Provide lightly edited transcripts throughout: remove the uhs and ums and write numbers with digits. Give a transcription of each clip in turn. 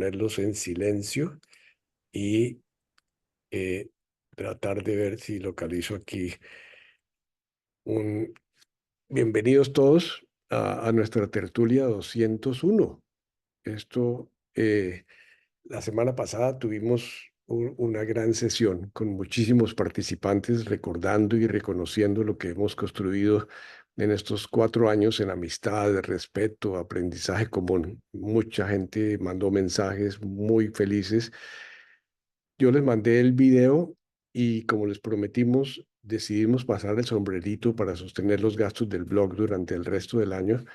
ponerlos en silencio y tratar de ver si localizo aquí un... Bienvenidos todos a nuestra tertulia 201. Esto, la semana pasada tuvimos una gran sesión con muchísimos participantes recordando y reconociendo lo que hemos construido en estos 4 años en amistad, respeto, aprendizaje común. Mucha gente mandó mensajes muy felices. Yo les mandé el video y como les prometimos, decidimos pasar el sombrerito para sostener los gastos del blog durante el resto del año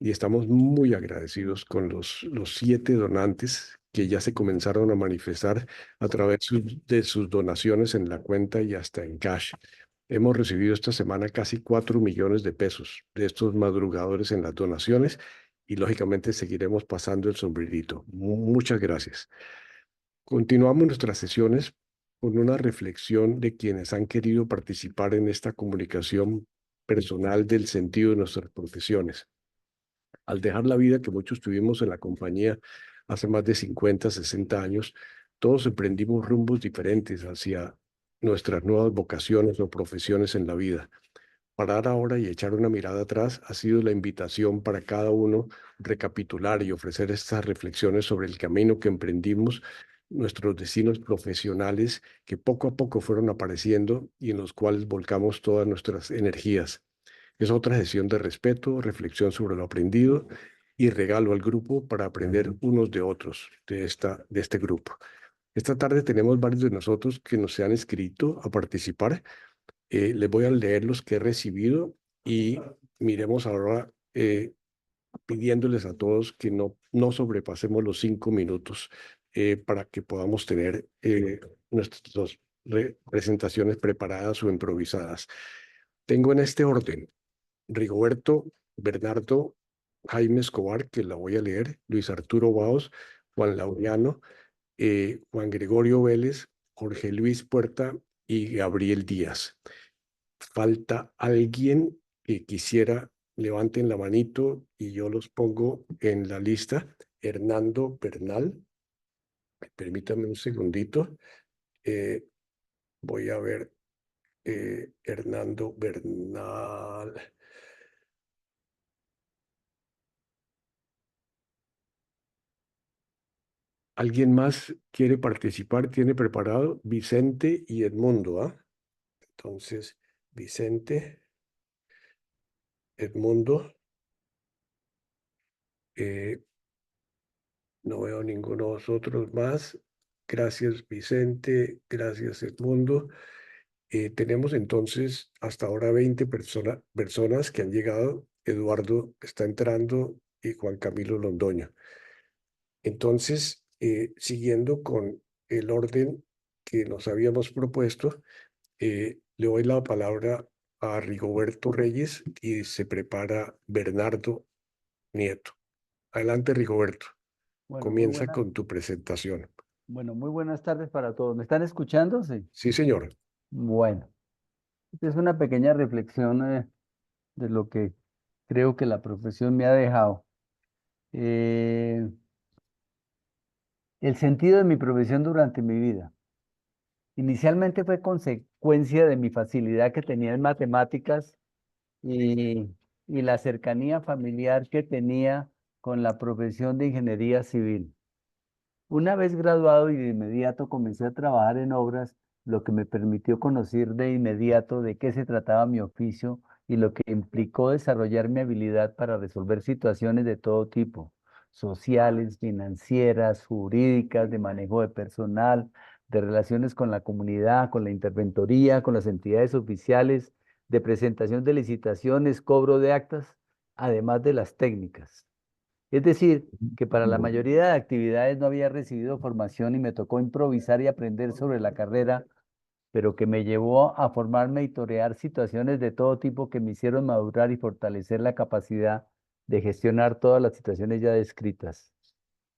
y estamos muy agradecidos con los 7 donantes que ya se comenzaron a manifestar a través de sus donaciones en la cuenta y hasta en cash. Hemos recibido esta semana casi 4 millones de pesos de estos madrugadores en las donaciones y lógicamente seguiremos pasando el sombrerito. Muchas gracias. Continuamos nuestras sesiones con una reflexión de quienes han querido participar en esta comunicación personal del sentido de nuestras profesiones. Al dejar la vida que muchos tuvimos en la compañía hace más de 50, 60 años, todos emprendimos rumbos diferentes hacia nuestras nuevas vocaciones o profesiones en la vida. Parar ahora y echar una mirada atrás ha sido la invitación para cada uno recapitular y ofrecer estas reflexiones sobre el camino que emprendimos, nuestros destinos profesionales que poco a poco fueron apareciendo y en los cuales volcamos todas nuestras energías. Es otra sesión de respeto, reflexión sobre lo aprendido y regalo al grupo para aprender unos de otros de este grupo. Esta tarde tenemos varios de nosotros que nos se han escrito a participar. Les voy a leer los que he recibido y miremos ahora pidiéndoles a todos que no sobrepasemos los 5 minutos para que podamos tener nuestras presentaciones preparadas o improvisadas. Tengo en este orden Rigoberto Bernardo Jaime Escobar, que la voy a leer, Luis Arturo Baos, Juan Laureano, Juan Gregorio Vélez, Jorge Luis Puerta y Gabriel Díaz. Falta alguien que quisiera, levanten la manito y yo los pongo en la lista. Hernando Bernal, permítame un segundito. Eh, Voy a ver, Hernando Bernal. ¿Alguien más quiere participar? ¿Tiene preparado? Vicente y Edmundo, ¿ah? Entonces, Vicente, Edmundo, eh, no veo ninguno de vosotros más. Gracias, Vicente. Gracias, Edmundo. Tenemos entonces hasta ahora 20 personas que han llegado. Eduardo está entrando y Juan Camilo Londoño. Entonces, siguiendo con el orden que nos habíamos propuesto, le doy la palabra a Rigoberto Reyes y se prepara Bernardo Nieto. Adelante, Rigoberto. Bueno, Comienza con tu presentación. muy buenas tardes para todos. ¿Me están escuchando? Sí. Sí, señor. Bueno, esta es una pequeña reflexión de lo que creo que la profesión me ha dejado. Eh, el sentido de mi profesión durante mi vida. Inicialmente fue consecuencia de mi facilidad que tenía en matemáticas y, y la cercanía familiar que tenía con la profesión de ingeniería civil. Una vez graduado y de inmediato comencé a trabajar en obras, lo que me permitió conocer de inmediato de qué se trataba mi oficio y lo que implicó desarrollar mi habilidad para resolver situaciones de todo tipo, sociales, financieras, jurídicas, de manejo de personal, de relaciones con la comunidad, con la interventoría, con las entidades oficiales, de presentación de licitaciones, cobro de actas, además de las técnicas. Es decir, que para la mayoría de actividades no había recibido formación y me tocó improvisar y aprender sobre la carrera, pero que me llevó a formarme y torear situaciones de todo tipo que me hicieron madurar y fortalecer la capacidad de gestionar todas las situaciones ya descritas.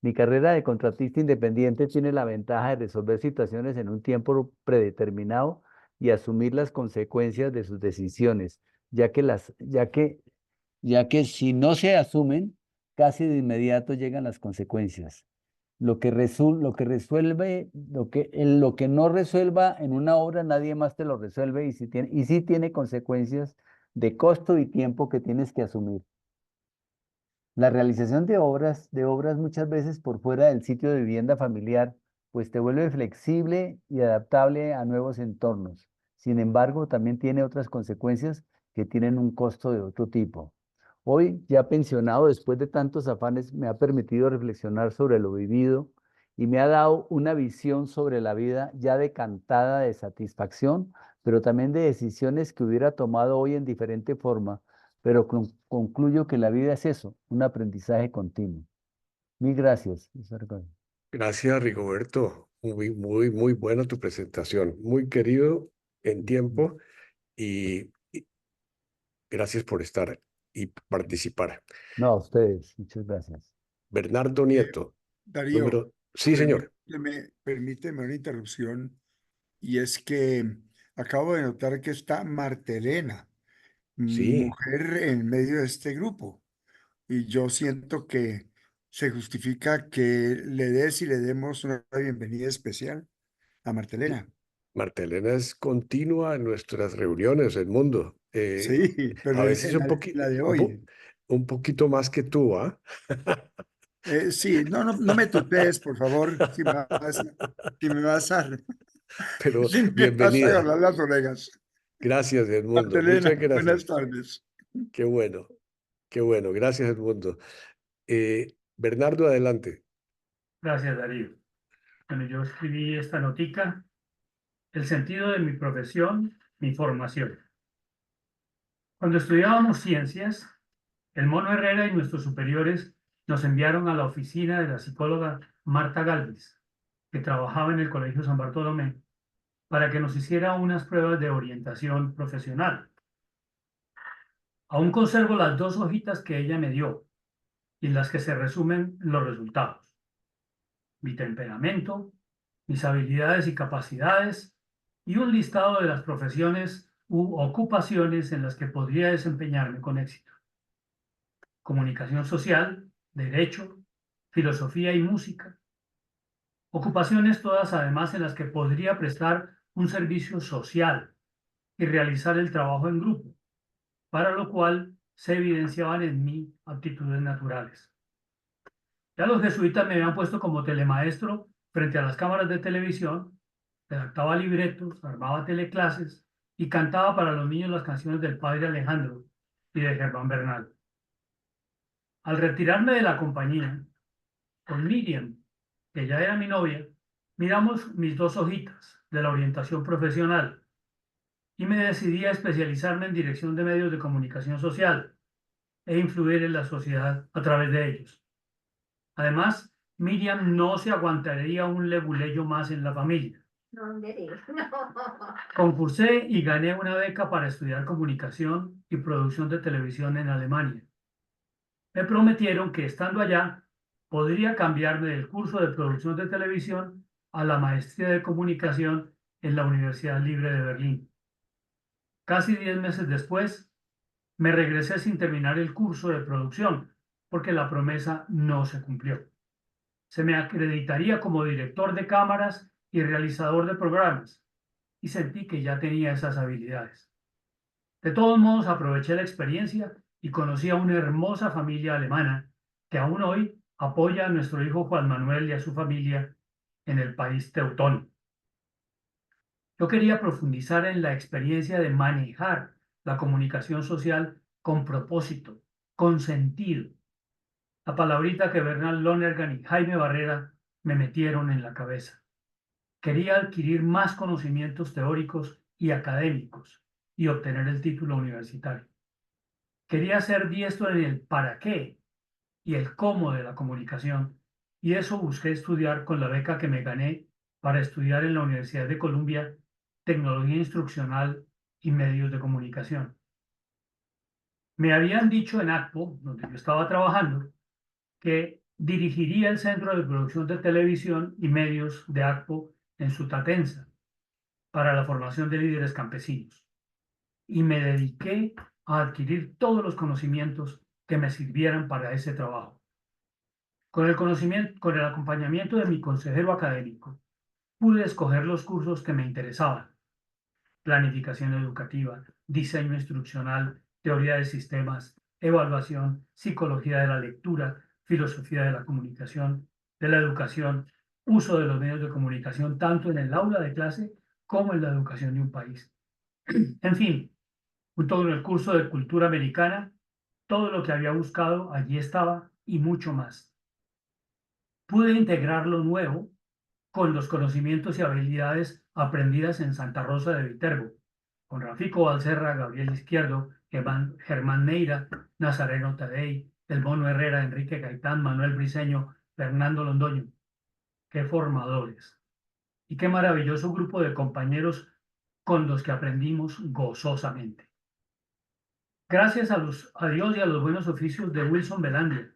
Mi carrera de contratista independiente tiene la ventaja de resolver situaciones en un tiempo predeterminado y asumir las consecuencias de sus decisiones, ya que si no se asumen, casi de inmediato llegan las consecuencias. Lo que no resuelva en una obra, nadie más te lo resuelve y sí tiene consecuencias de costo y tiempo que tienes que asumir. La realización de obras muchas veces por fuera del sitio de vivienda familiar, pues te vuelve flexible y adaptable a nuevos entornos. Sin embargo, también tiene otras consecuencias que tienen un costo de otro tipo. Hoy, ya pensionado, después de tantos afanes, me ha permitido reflexionar sobre lo vivido y me ha dado una visión sobre la vida ya decantada de satisfacción, pero también de decisiones que hubiera tomado hoy en diferente forma, pero concluyo que la vida es eso, un aprendizaje continuo. Mil gracias. Gracias, Rigoberto. Muy, muy, muy buena tu presentación. Muy querido en tiempo y gracias por estar y participar. No, a ustedes, muchas gracias. Bernardo Eh, Nieto, Darío, número... Sí, señor. permíteme una interrupción, y es que acabo de notar que está Martelena, Sí, mujer en medio de este grupo, y yo siento que se justifica que le demos una bienvenida especial a Martelena. Marta Elena es continua en nuestras reuniones, el mundo. Sí, A pero veces la de hoy. un poquito más que tú, ¿ah? Sí, no me tutees, por favor, si me vas a, Pero si me vas a bienvenida. agarrar las orejas. Gracias, Edmundo. Martelena, Muchas buenas gracias. tardes. Qué bueno, qué bueno. Gracias, Edmundo. Bernardo, adelante. Gracias, Darío. Bueno, yo escribí esta notica, el sentido de mi profesión, mi formación. Cuando estudiábamos ciencias, el Mono Herrera y nuestros superiores nos enviaron a la oficina de la psicóloga Marta Galvis, que trabajaba en el Colegio San Bartolomé, para que nos hiciera unas pruebas de orientación profesional. Aún conservo las 2 hojitas que ella me dio y en las que se resumen los resultados. Mi temperamento, mis habilidades y capacidades y un listado de las profesiones u ocupaciones en las que podría desempeñarme con éxito. Comunicación social, derecho, filosofía y música. Ocupaciones todas además en las que podría prestar un servicio social y realizar el trabajo en grupo, para lo cual se evidenciaban en mí aptitudes naturales. Ya los jesuitas me habían puesto como telemaestro frente a las cámaras de televisión, redactaba libretos, armaba teleclases y cantaba para los niños las canciones del padre Alejandro y de Germán Bernal. Al retirarme de la compañía, con Miriam, que ya era mi novia, miramos mis 2 hojitas de la orientación profesional y me decidí a especializarme en dirección de medios de comunicación social e influir en la sociedad a través de ellos. Además, Miriam no se aguantaría un leguleyo más en la familia. No, no. Concursé y gané una beca para estudiar comunicación y producción de televisión en Alemania. Me prometieron que estando allá podría cambiarme del curso de producción de televisión a la maestría de comunicación en la Universidad Libre de Berlín. Casi 10 meses después, me regresé sin terminar el curso de producción porque la promesa no se cumplió. Se me acreditaría como director de cámaras y realizador de programas, y sentí que ya tenía esas habilidades. De todos modos, aproveché la experiencia y conocí a una hermosa familia alemana que aún hoy apoya a nuestro hijo Juan Manuel y a su familia en el país teutón. Yo quería profundizar en la experiencia de manejar la comunicación social con propósito, con sentido. La palabrita que Bernal Lonergan y Jaime Barrera me metieron en la cabeza. Quería adquirir más conocimientos teóricos y académicos y obtener el título universitario. Quería ser diestro en el para qué y el cómo de la comunicación, y eso busqué estudiar con la beca que me gané para estudiar en la Universidad de Columbia Tecnología Instruccional y Medios de Comunicación. Me habían dicho en ACPO, donde yo estaba trabajando, que dirigiría el Centro de Producción de Televisión y Medios de ACPO en Sutatensa para la formación de líderes campesinos. Y me dediqué a adquirir todos los conocimientos que me sirvieran para ese trabajo. Con el acompañamiento de mi consejero académico, pude escoger los cursos que me interesaban: planificación educativa, diseño instruccional, teoría de sistemas, evaluación, psicología de la lectura, filosofía de la comunicación, de la educación, uso de los medios de comunicación tanto en el aula de clase como en la educación de un país. En fin, junto con el curso de cultura americana, todo lo que había buscado allí estaba y mucho más. Pude integrar lo nuevo con los conocimientos y habilidades aprendidas en Santa Rosa de Viterbo, con Rafico Valserra, Gabriel Izquierdo, Germán Neira, Nazareno Tadei, El Mono Herrera, Enrique Gaitán, Manuel Briceño, Fernando Londoño. ¡Qué formadores! Y qué maravilloso grupo de compañeros con los que aprendimos gozosamente. Gracias a Dios y a los buenos oficios de Wilson Belandia,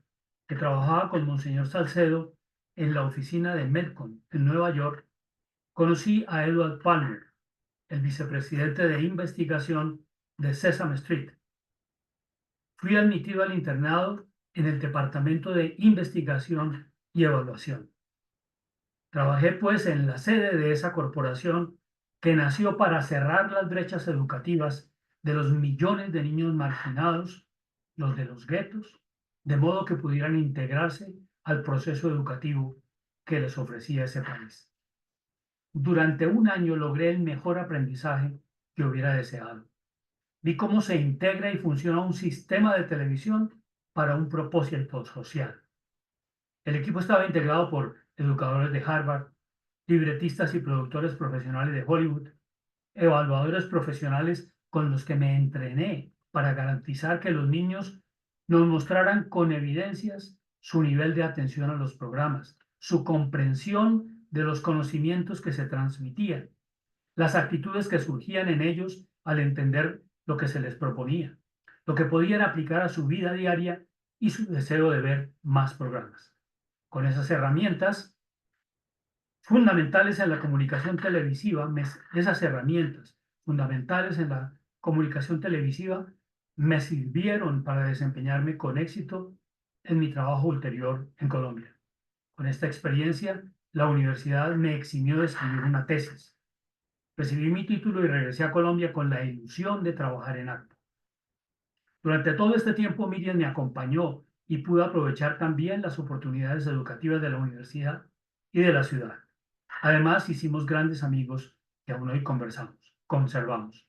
que trabajaba con Monseñor Salcedo en la oficina de Medcon en Nueva York, conocí a Edward Palmer, el vicepresidente de investigación de Sesame Street. Fui admitido al internado en el Departamento de Investigación y Evaluación. Trabajé pues en la sede de esa corporación que nació para cerrar las brechas educativas de los millones de niños marginados, los de los guetos, de modo que pudieran integrarse al proceso educativo que les ofrecía ese país. Durante un año logré el mejor aprendizaje que hubiera deseado. Vi cómo se integra y funciona un sistema de televisión para un propósito social. El equipo estaba integrado por educadores de Harvard, libretistas y productores profesionales de Hollywood, evaluadores profesionales con los que me entrené para garantizar que los niños nos mostraran con evidencias su nivel de atención a los programas, su comprensión de los conocimientos que se transmitían, las actitudes que surgían en ellos al entender lo que se les proponía, lo que podían aplicar a su vida diaria y su deseo de ver más programas. Con esas herramientas fundamentales en la comunicación televisiva, esas herramientas fundamentales en la comunicación televisiva me sirvieron para desempeñarme con éxito en mi trabajo ulterior en Colombia. Con esta experiencia, la universidad me eximió de escribir una tesis. Recibí mi título y regresé a Colombia con la ilusión de trabajar en ACPO. Durante todo este tiempo, Miriam me acompañó y pude aprovechar también las oportunidades educativas de la universidad y de la ciudad. Además, hicimos grandes amigos que aún hoy conservamos.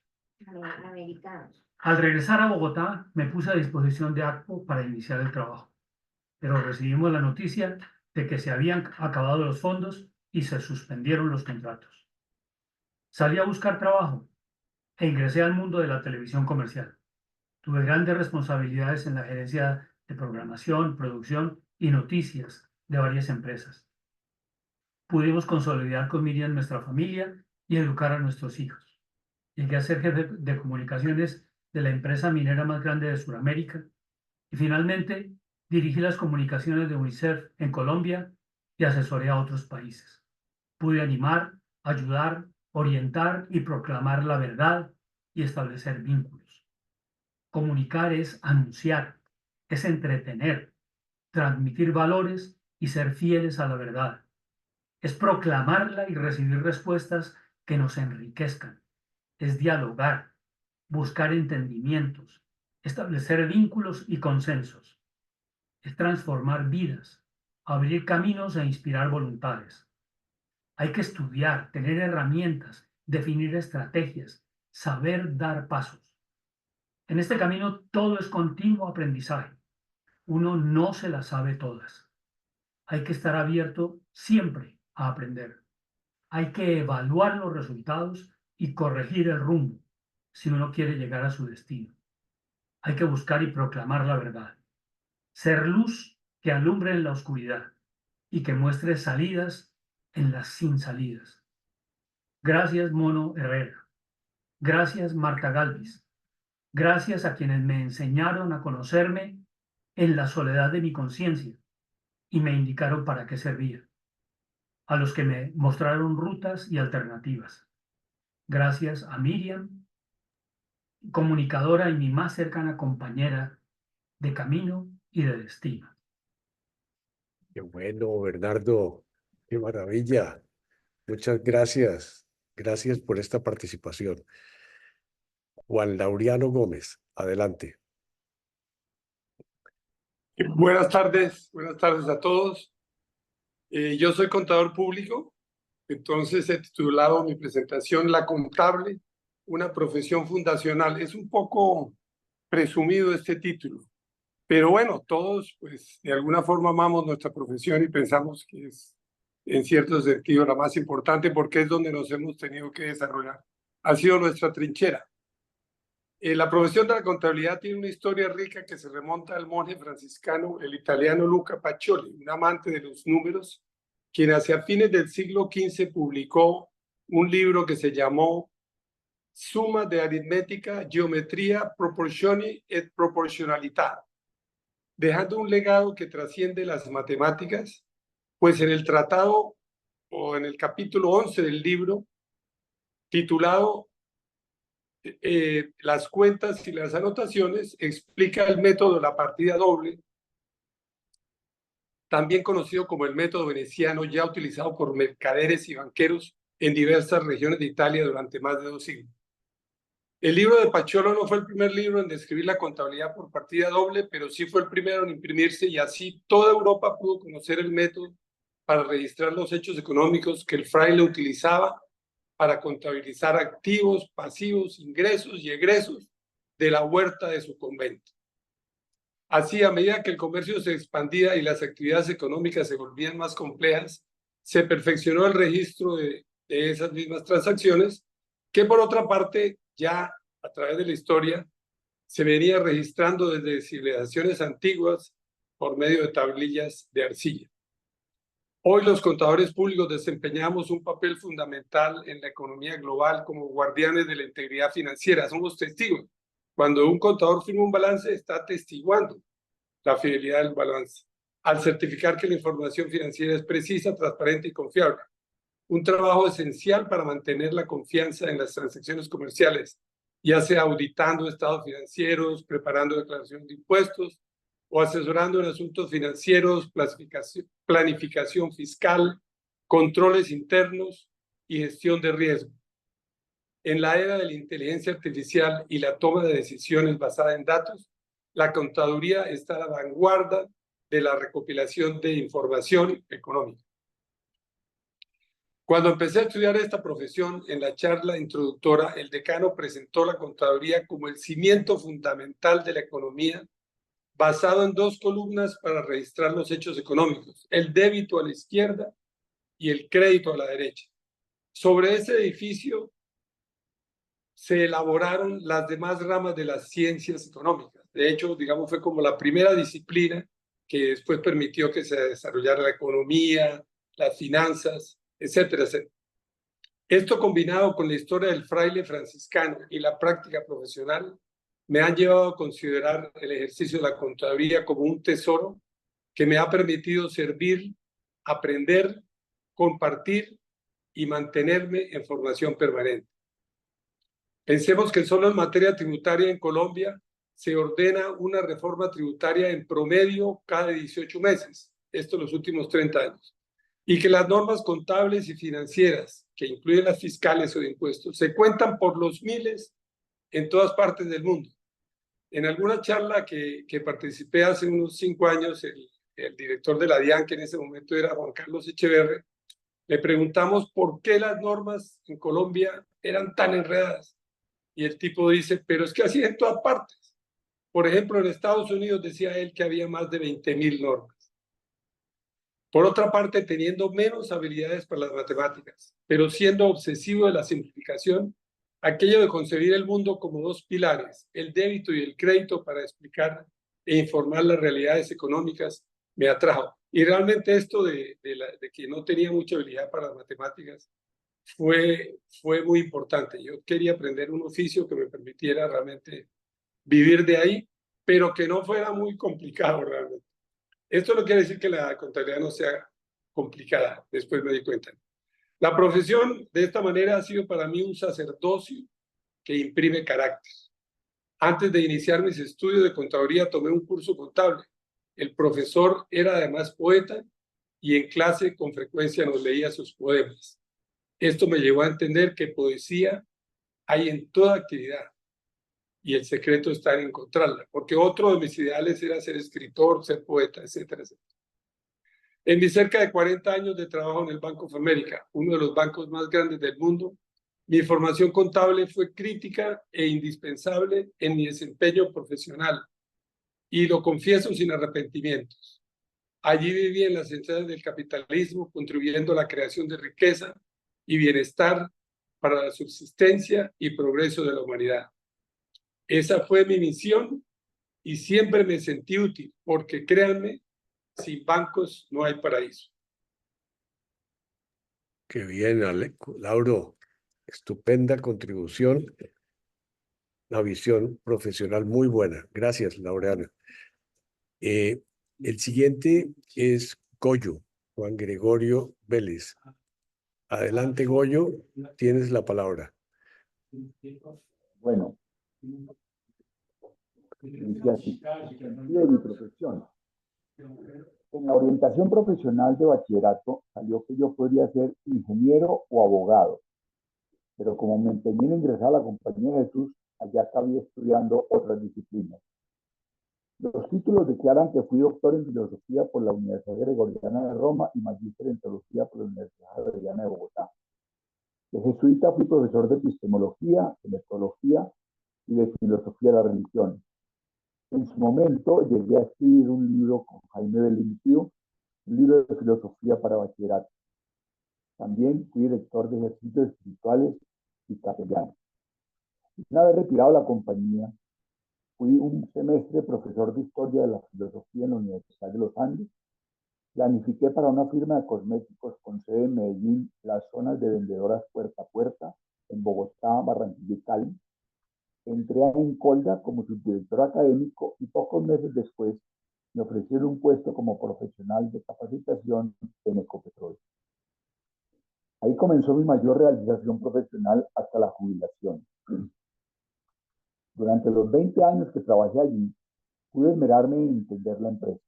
Americanos. Al regresar a Bogotá, me puse a disposición de ACPO para iniciar el trabajo, pero recibimos la noticia de que se habían acabado los fondos y se suspendieron los contratos. Salí a buscar trabajo e ingresé al mundo de la televisión comercial. Tuve grandes responsabilidades en la gerencia de programación, producción y noticias de varias empresas. Pudimos consolidar con Miriam nuestra familia y educar a nuestros hijos. Llegué a ser jefe de comunicaciones de la empresa minera más grande de Sudamérica y finalmente dirigí las comunicaciones de UNICEF en Colombia y asesoré a otros países. Pude animar, ayudar, orientar y proclamar la verdad y establecer vínculos. Comunicar es anunciar, es entretener, transmitir valores y ser fieles a la verdad. Es proclamarla y recibir respuestas que nos enriquezcan. Es dialogar, buscar entendimientos, establecer vínculos y consensos. Es transformar vidas, abrir caminos e inspirar voluntades. Hay que estudiar, tener herramientas, definir estrategias, saber dar pasos. En este camino todo es continuo aprendizaje. Uno no se las sabe todas. Hay que estar abierto siempre a aprender. Hay que evaluar los resultados y corregir el rumbo si uno quiere llegar a su destino. Hay que buscar y proclamar la verdad. Ser luz que alumbre en la oscuridad y que muestre salidas en las sin salidas. Gracias, Mono Herrera. Gracias, Marta Galvis. Gracias a quienes me enseñaron a conocerme en la soledad de mi conciencia y me indicaron para qué servía. A los que me mostraron rutas y alternativas. Gracias a Miriam, comunicadora y mi más cercana compañera de camino y de destino. Qué bueno, Bernardo. Qué maravilla. Muchas gracias. Gracias por esta participación. Juan Laureano Gómez, adelante. Buenas tardes a todos. Yo soy contador público, entonces he titulado mi presentación La Contable, una profesión fundacional. Es un poco presumido este título, pero bueno, todos pues de alguna forma amamos nuestra profesión y pensamos que es en cierto sentido la más importante porque es donde nos hemos tenido que desarrollar. Ha sido nuestra trinchera. La profesión de la contabilidad tiene una historia rica que se remonta al monje franciscano, el italiano Luca Pacioli, un amante de los números, quien hacia fines del siglo XV publicó un libro que se llamó Summa de Aritmética, Geometría, Proporzioni et Proporzionalità, dejando un legado que trasciende las matemáticas, pues en el tratado o en el capítulo 11 del libro, titulado las cuentas y las anotaciones, explica el método de la partida doble, también conocido como el método veneciano, ya utilizado por mercaderes y banqueros en diversas regiones de Italia durante más de 2 siglos. El libro de Pacioli no fue el primer libro en describir la contabilidad por partida doble, pero sí fue el primero en imprimirse y así toda Europa pudo conocer el método para registrar los hechos económicos que el fraile utilizaba para contabilizar activos, pasivos, ingresos y egresos de la huerta de su convento. Así, a medida que el comercio se expandía y las actividades económicas se volvían más complejas, se perfeccionó el registro de esas mismas transacciones, que por otra parte, ya a través de la historia, se venía registrando desde civilizaciones antiguas por medio de tablillas de arcilla. Hoy los contadores públicos desempeñamos un papel fundamental en la economía global como guardianes de la integridad financiera. Somos testigos. Cuando un contador firma un balance, está atestiguando la fidelidad del balance, al certificar que la información financiera es precisa, transparente y confiable. Un trabajo esencial para mantener la confianza en las transacciones comerciales, ya sea auditando estados financieros, preparando declaraciones de impuestos, o asesorando en asuntos financieros, planificación fiscal, controles internos y gestión de riesgo. En la era de la inteligencia artificial y la toma de decisiones basada en datos, la contaduría está a la vanguardia de la recopilación de información económica. Cuando empecé a estudiar esta profesión, en la charla introductora, el decano presentó la contaduría como el cimiento fundamental de la economía, basado en 2 columnas para registrar los hechos económicos, el débito a la izquierda y el crédito a la derecha. Sobre ese edificio se elaboraron las demás ramas de las ciencias económicas. De hecho, digamos, fue como la primera disciplina que después permitió que se desarrollara la economía, las finanzas, etcétera, etcétera. Esto combinado con la historia del fraile franciscano y la práctica profesional me han llevado a considerar el ejercicio de la contaduría como un tesoro que me ha permitido servir, aprender, compartir y mantenerme en formación permanente. Pensemos que solo en materia tributaria en Colombia se ordena una reforma tributaria en promedio cada 18 meses, esto en los últimos 30 años, y que las normas contables y financieras, que incluyen las fiscales o de impuestos, se cuentan por los miles en todas partes del mundo. En alguna charla que participé hace unos 5 años, el director de la DIAN, que en ese momento era Juan Carlos Echeverre, le preguntamos por qué las normas en Colombia eran tan enredadas. Y el tipo dice, pero es que así en todas partes. Por ejemplo, en Estados Unidos decía él que había más de 20.000 normas. Por otra parte, teniendo menos habilidades para las matemáticas, pero siendo obsesivo de la simplificación, aquello de concebir el mundo como 2 pilares, el débito y el crédito para explicar e informar las realidades económicas, me atrajo. Y realmente esto de que no tenía mucha habilidad para las matemáticas fue muy importante. Yo quería aprender un oficio que me permitiera realmente vivir de ahí, pero que no fuera muy complicado realmente. Esto no quiere decir que la contabilidad no sea complicada, después me di cuenta. La profesión de esta manera ha sido para mí un sacerdocio que imprime carácter. Antes de iniciar mis estudios de contaduría tomé un curso contable. El profesor era además poeta y en clase con frecuencia nos leía sus poemas. Esto me llevó a entender que poesía hay en toda actividad y el secreto está en encontrarla, porque otro de mis ideales era ser escritor, ser poeta, etcétera, etcétera. En mis cerca de 40 años de trabajo en el Bank of America, uno de los bancos más grandes del mundo, mi formación contable fue crítica e indispensable en mi desempeño profesional, y lo confieso sin arrepentimientos. Allí viví en las entrañas del capitalismo, contribuyendo a la creación de riqueza y bienestar para la subsistencia y progreso de la humanidad. Esa fue mi misión y siempre me sentí útil, porque créanme, sin bancos no hay paraíso. Qué bien, Lauro. Estupenda contribución. Una visión profesional muy buena. Gracias, Laureano. El siguiente es Goyo, Juan Gregorio Vélez. Adelante, Goyo, tienes la palabra. Bueno, dice así, de mi profesión. En la orientación profesional de bachillerato salió que yo podría ser ingeniero o abogado, pero como me empeñé en ingresar a la Compañía de Jesús, allá acabé estudiando otras disciplinas. Los títulos declaran que fui doctor en filosofía por la Universidad Gregoriana de Roma y magíster en teología por la Universidad Javeriana de Bogotá. De jesuita fui profesor de epistemología, de metodología y de filosofía de la religión. En su momento llegué a escribir un libro con Jaime Bellimpío, un libro de filosofía para bachillerato. También fui director de ejercicios espirituales y capellán. Una vez retirado de la compañía, fui un semestre profesor de historia de la filosofía en la Universidad de los Andes. Planifiqué para una firma de cosméticos con sede en Medellín las zonas de vendedoras puerta a puerta en Bogotá, Barranquilla y Cali. Entré a Incolda como subdirector académico y pocos meses después me ofrecieron un puesto como profesional de capacitación en Ecopetrol. Ahí comenzó mi mayor realización profesional hasta la jubilación. Durante los 20 años que trabajé allí, pude esmerarme en entender la empresa.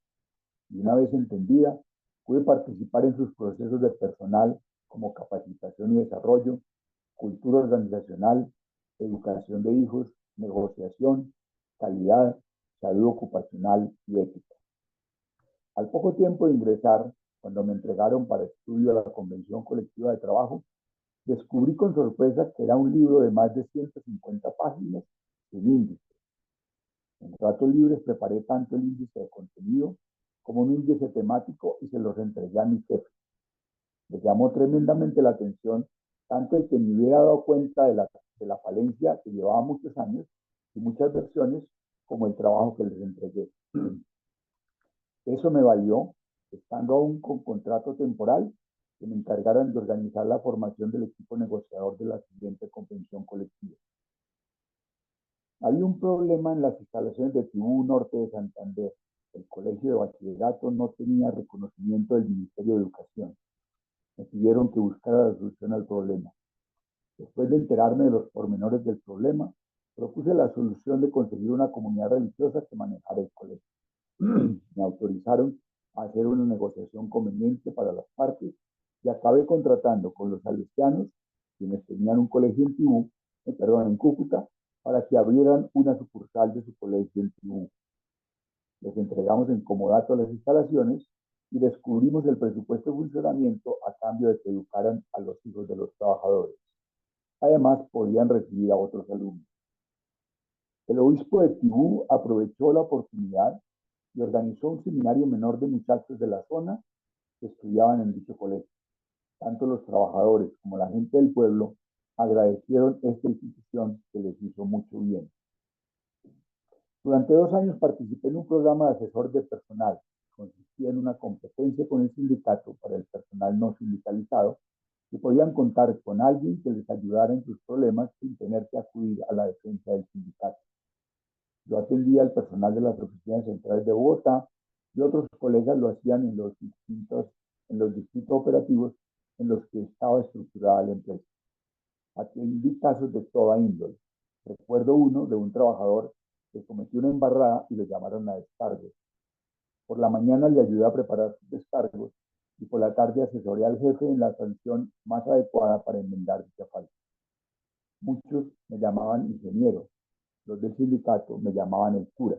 Y una vez entendida, pude participar en sus procesos de personal como capacitación y desarrollo, cultura organizacional, educación de hijos, negociación, calidad, salud ocupacional y ética. Al poco tiempo de ingresar, cuando me entregaron para estudio a la Convención Colectiva de Trabajo, descubrí con sorpresa que era un libro de más de 150 páginas sin índice. En ratos libres preparé tanto el índice de contenido como un índice temático y se los entregué a mi jefe. Me llamó tremendamente la atención tanto el que me hubiera dado cuenta de la falencia que llevaba muchos años y muchas versiones, como el trabajo que les entregué. Eso me valió, estando aún con contrato temporal, que me encargaran de organizar la formación del equipo negociador de la siguiente convención colectiva. Había un problema en las instalaciones de Tibú Norte de Santander. El colegio de bachillerato no tenía reconocimiento del Ministerio de Educación. Me pidieron que buscara la solución al problema. Después de enterarme de los pormenores del problema, propuse la solución de conseguir una comunidad religiosa que manejara el colegio. Me autorizaron a hacer una negociación conveniente para las partes y acabé contratando con los salesianos, quienes tenían un colegio en Tibú, en Cúcuta, para que abrieran una sucursal de su colegio en Tibú. Les entregamos en comodato las instalaciones y descubrimos el presupuesto de funcionamiento a cambio de que educaran a los hijos de los trabajadores. Además, podían recibir a otros alumnos. El obispo de Tibú aprovechó la oportunidad y organizó un seminario menor de muchachos de la zona que estudiaban en dicho colegio. Tanto los trabajadores como la gente del pueblo agradecieron esta institución que les hizo mucho bien. Durante 2 años participé en un programa de asesor de personal. Consistía en una competencia con el sindicato para el personal no sindicalizado y podían contar con alguien que les ayudara en sus problemas sin tener que acudir a la defensa del sindicato. Yo atendía al personal de las oficinas centrales de Bogotá y otros colegas lo hacían en los distritos operativos en los que estaba estructurada la empresa. Atendí casos de toda índole. Recuerdo uno de un trabajador que cometió una embarrada y lo llamaron a descargos. Por la mañana le ayudé a preparar sus descargos y por la tarde asesoré al jefe en la sanción más adecuada para enmendar dicha falta. Muchos me llamaban ingeniero, los del sindicato me llamaban el cura.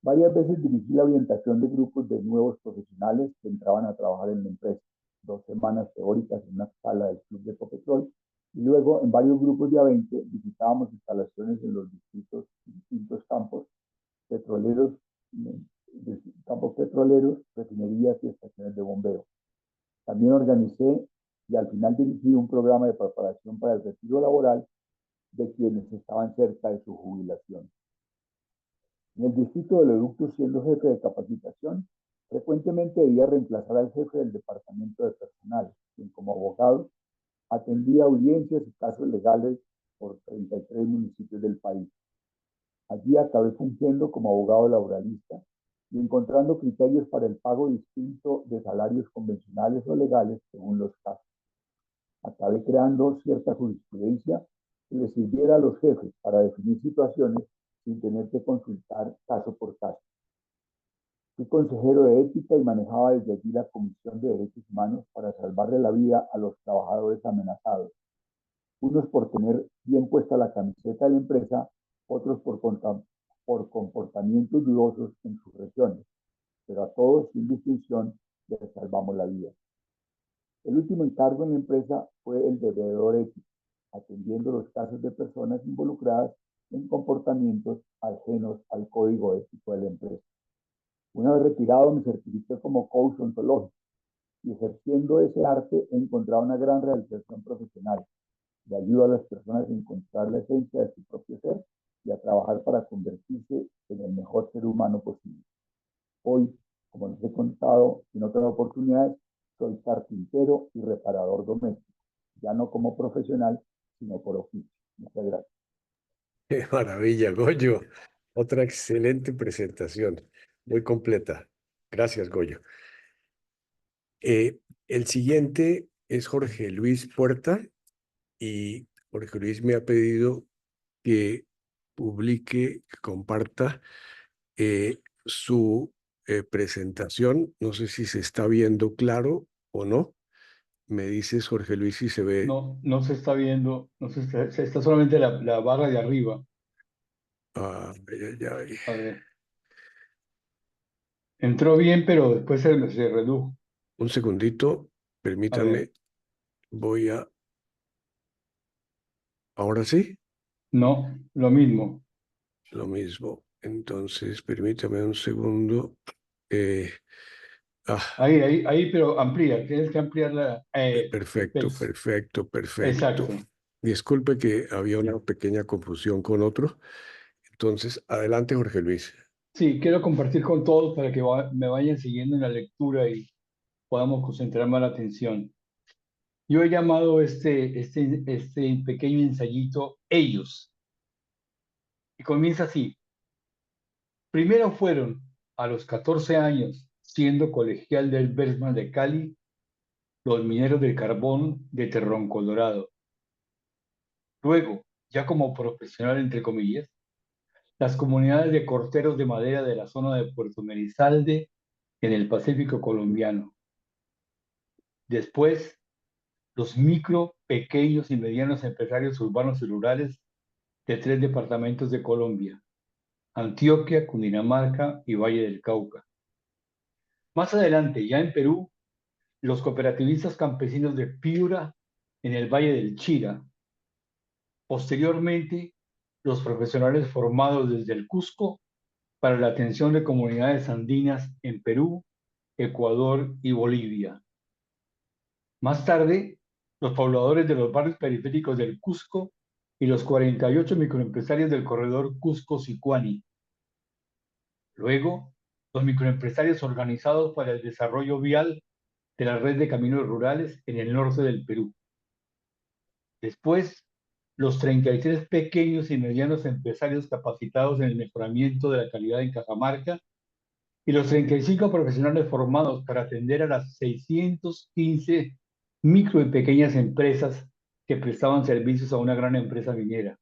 Varias veces dirigí la orientación de grupos de nuevos profesionales que entraban a trabajar en la empresa, 2 semanas teóricas en una sala del Club de Ecopetrol, y luego en varios grupos de a 20 visitábamos instalaciones en los distintos campos petroleros, refinerías y estaciones de bombeo. También organicé y al final dirigí un programa de preparación para el retiro laboral de quienes estaban cerca de su jubilación. En el distrito de Oleoducto, siendo jefe de capacitación, frecuentemente debía reemplazar al jefe del departamento de personal, quien como abogado atendía audiencias y casos legales por 33 municipios del país. Allí acabé fungiendo como abogado laboralista y encontrando criterios para el pago distinto de salarios convencionales o legales según los casos. Acabé creando cierta jurisprudencia que le sirviera a los jefes para definir situaciones sin tener que consultar caso por caso. Fui consejero de ética y manejaba desde allí la Comisión de Derechos Humanos para salvarle la vida a los trabajadores amenazados, unos por tener bien puesta la camiseta de la empresa, otros por comportamientos dudosos en sus regiones, pero a todos sin distinción les salvamos la vida. El último encargo en la empresa fue el de veedor ético, atendiendo los casos de personas involucradas en comportamientos ajenos al código ético de la empresa. Una vez retirado, me certifiqué como coach ontológico y ejerciendo ese arte he encontrado una gran realización profesional de ayuda a las personas a encontrar la esencia de su propio ser y a trabajar para convertirse en el mejor ser humano posible. Hoy, como les he contado en otras oportunidades, soy carpintero y reparador doméstico, ya no como profesional, sino por oficio. Muchas gracias. Qué maravilla, Goyo. Otra excelente presentación, muy completa. Gracias, Goyo. El siguiente es Jorge Luis Puerta y Jorge Luis me ha pedido que publique, que comparta su presentación. No sé si se está viendo claro o no. Me dices, Jorge Luis, si se ve. No, no se está viendo, no se está solamente la barra de arriba. Ay, ay, ay. A ver. Entró bien, pero después se redujo. Un segundito, A permítame. ver. Voy a. ¿Ahora sí? No, lo mismo. Lo mismo. Entonces, permítame un segundo. Ahí, pero amplía, tienes que ampliar el Perfecto, peso. perfecto, perfecto. Exacto. Disculpe que había una pequeña confusión con otro. Entonces, adelante, Jorge Luis. Sí, quiero compartir con todos para que me vayan siguiendo en la lectura y podamos concentrar más la atención. Yo he llamado este pequeño ensayito Ellos. Y comienza así. Primero fueron, a los 14 años, siendo colegial del Bergman de Cali, los mineros del carbón de Terrón Colorado. Luego, ya como profesional, entre comillas, las comunidades de corteros de madera de la zona de Puerto Merizalde, en el Pacífico colombiano. Después, los micro, pequeños y medianos empresarios urbanos y rurales de 3 departamentos de Colombia: Antioquia, Cundinamarca y Valle del Cauca. Más adelante, ya en Perú, los cooperativistas campesinos de Piura, en el Valle del Chira. Posteriormente, los profesionales formados desde el Cusco para la atención de comunidades andinas en Perú, Ecuador y Bolivia. Más tarde, los pobladores de los barrios periféricos del Cusco y los 48 microempresarios del corredor Cusco-Sicuani. Luego, los microempresarios organizados para el desarrollo vial de la red de caminos rurales en el norte del Perú. Después, los 33 pequeños y medianos empresarios capacitados en el mejoramiento de la calidad en Cajamarca y los 35 profesionales formados para atender a las 615 micro y pequeñas empresas que prestaban servicios a una gran empresa minera.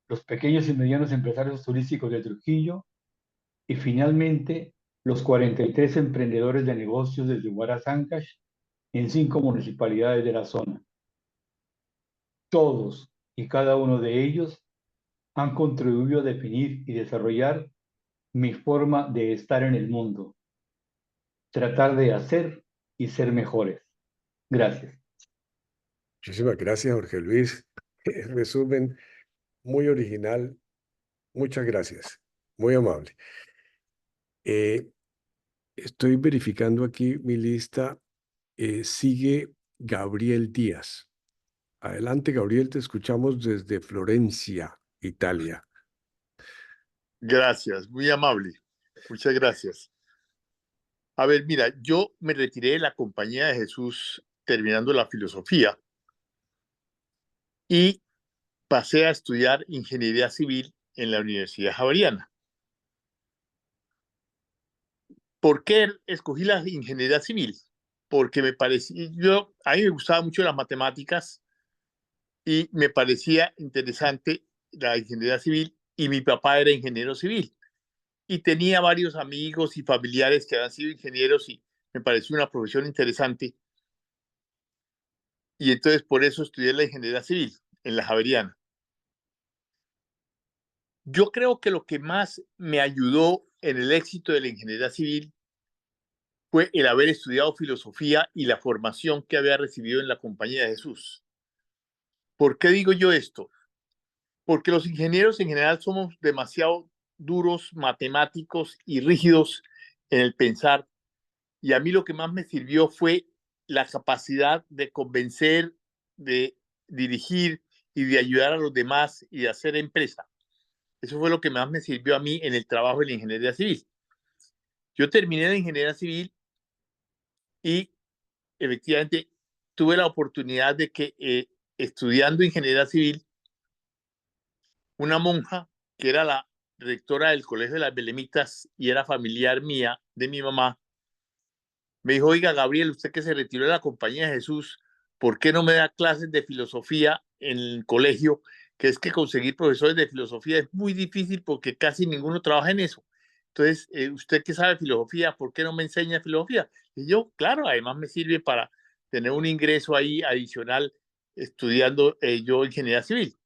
Los pequeños y medianos empresarios turísticos de Trujillo y finalmente los 43 emprendedores de negocios desde Huaraz Ancash en 5 municipalidades de la zona. Todos y cada uno de ellos han contribuido a definir y desarrollar mi forma de estar en el mundo, tratar de hacer y ser mejores. Gracias. Muchísimas gracias, Jorge Luis. Resumen muy original. Muchas gracias. Muy amable. Estoy verificando aquí mi lista. Sigue Gabriel Díaz. Adelante, Gabriel, te escuchamos desde Florencia, Italia. Gracias, muy amable. Muchas gracias. A ver, mira, yo me retiré de la Compañía de Jesús terminando la filosofía y pasé a estudiar ingeniería civil en la Universidad Javeriana. ¿Por qué escogí la ingeniería civil? Porque a mí me gustaban mucho las matemáticas y me parecía interesante la ingeniería civil y mi papá era ingeniero civil y tenía varios amigos y familiares que habían sido ingenieros y me pareció una profesión interesante y entonces por eso estudié la ingeniería civil en la Javeriana. Yo creo que lo que más me ayudó en el éxito de la ingeniería civil fue el haber estudiado filosofía y la formación que había recibido en la Compañía de Jesús. ¿Por qué digo yo esto? Porque los ingenieros en general somos demasiado duros, matemáticos y rígidos en el pensar. Y a mí lo que más me sirvió fue la capacidad de convencer, de dirigir y de ayudar a los demás y de hacer empresa. Eso fue lo que más me sirvió a mí en el trabajo en la ingeniería civil. Yo terminé de ingeniería civil y efectivamente tuve la oportunidad de que estudiando ingeniería civil, una monja que era la rectora del Colegio de las Belemitas y era familiar mía, de mi mamá, me dijo, oiga, Gabriel, usted que se retiró de la Compañía de Jesús, ¿por qué no me da clases de filosofía en el colegio? Que es que conseguir profesores de filosofía es muy difícil porque casi ninguno trabaja en eso. Entonces, usted que sabe filosofía, ¿por qué no me enseña filosofía? Y yo, claro, además me sirve para tener un ingreso ahí adicional estudiando yo ingeniería civil.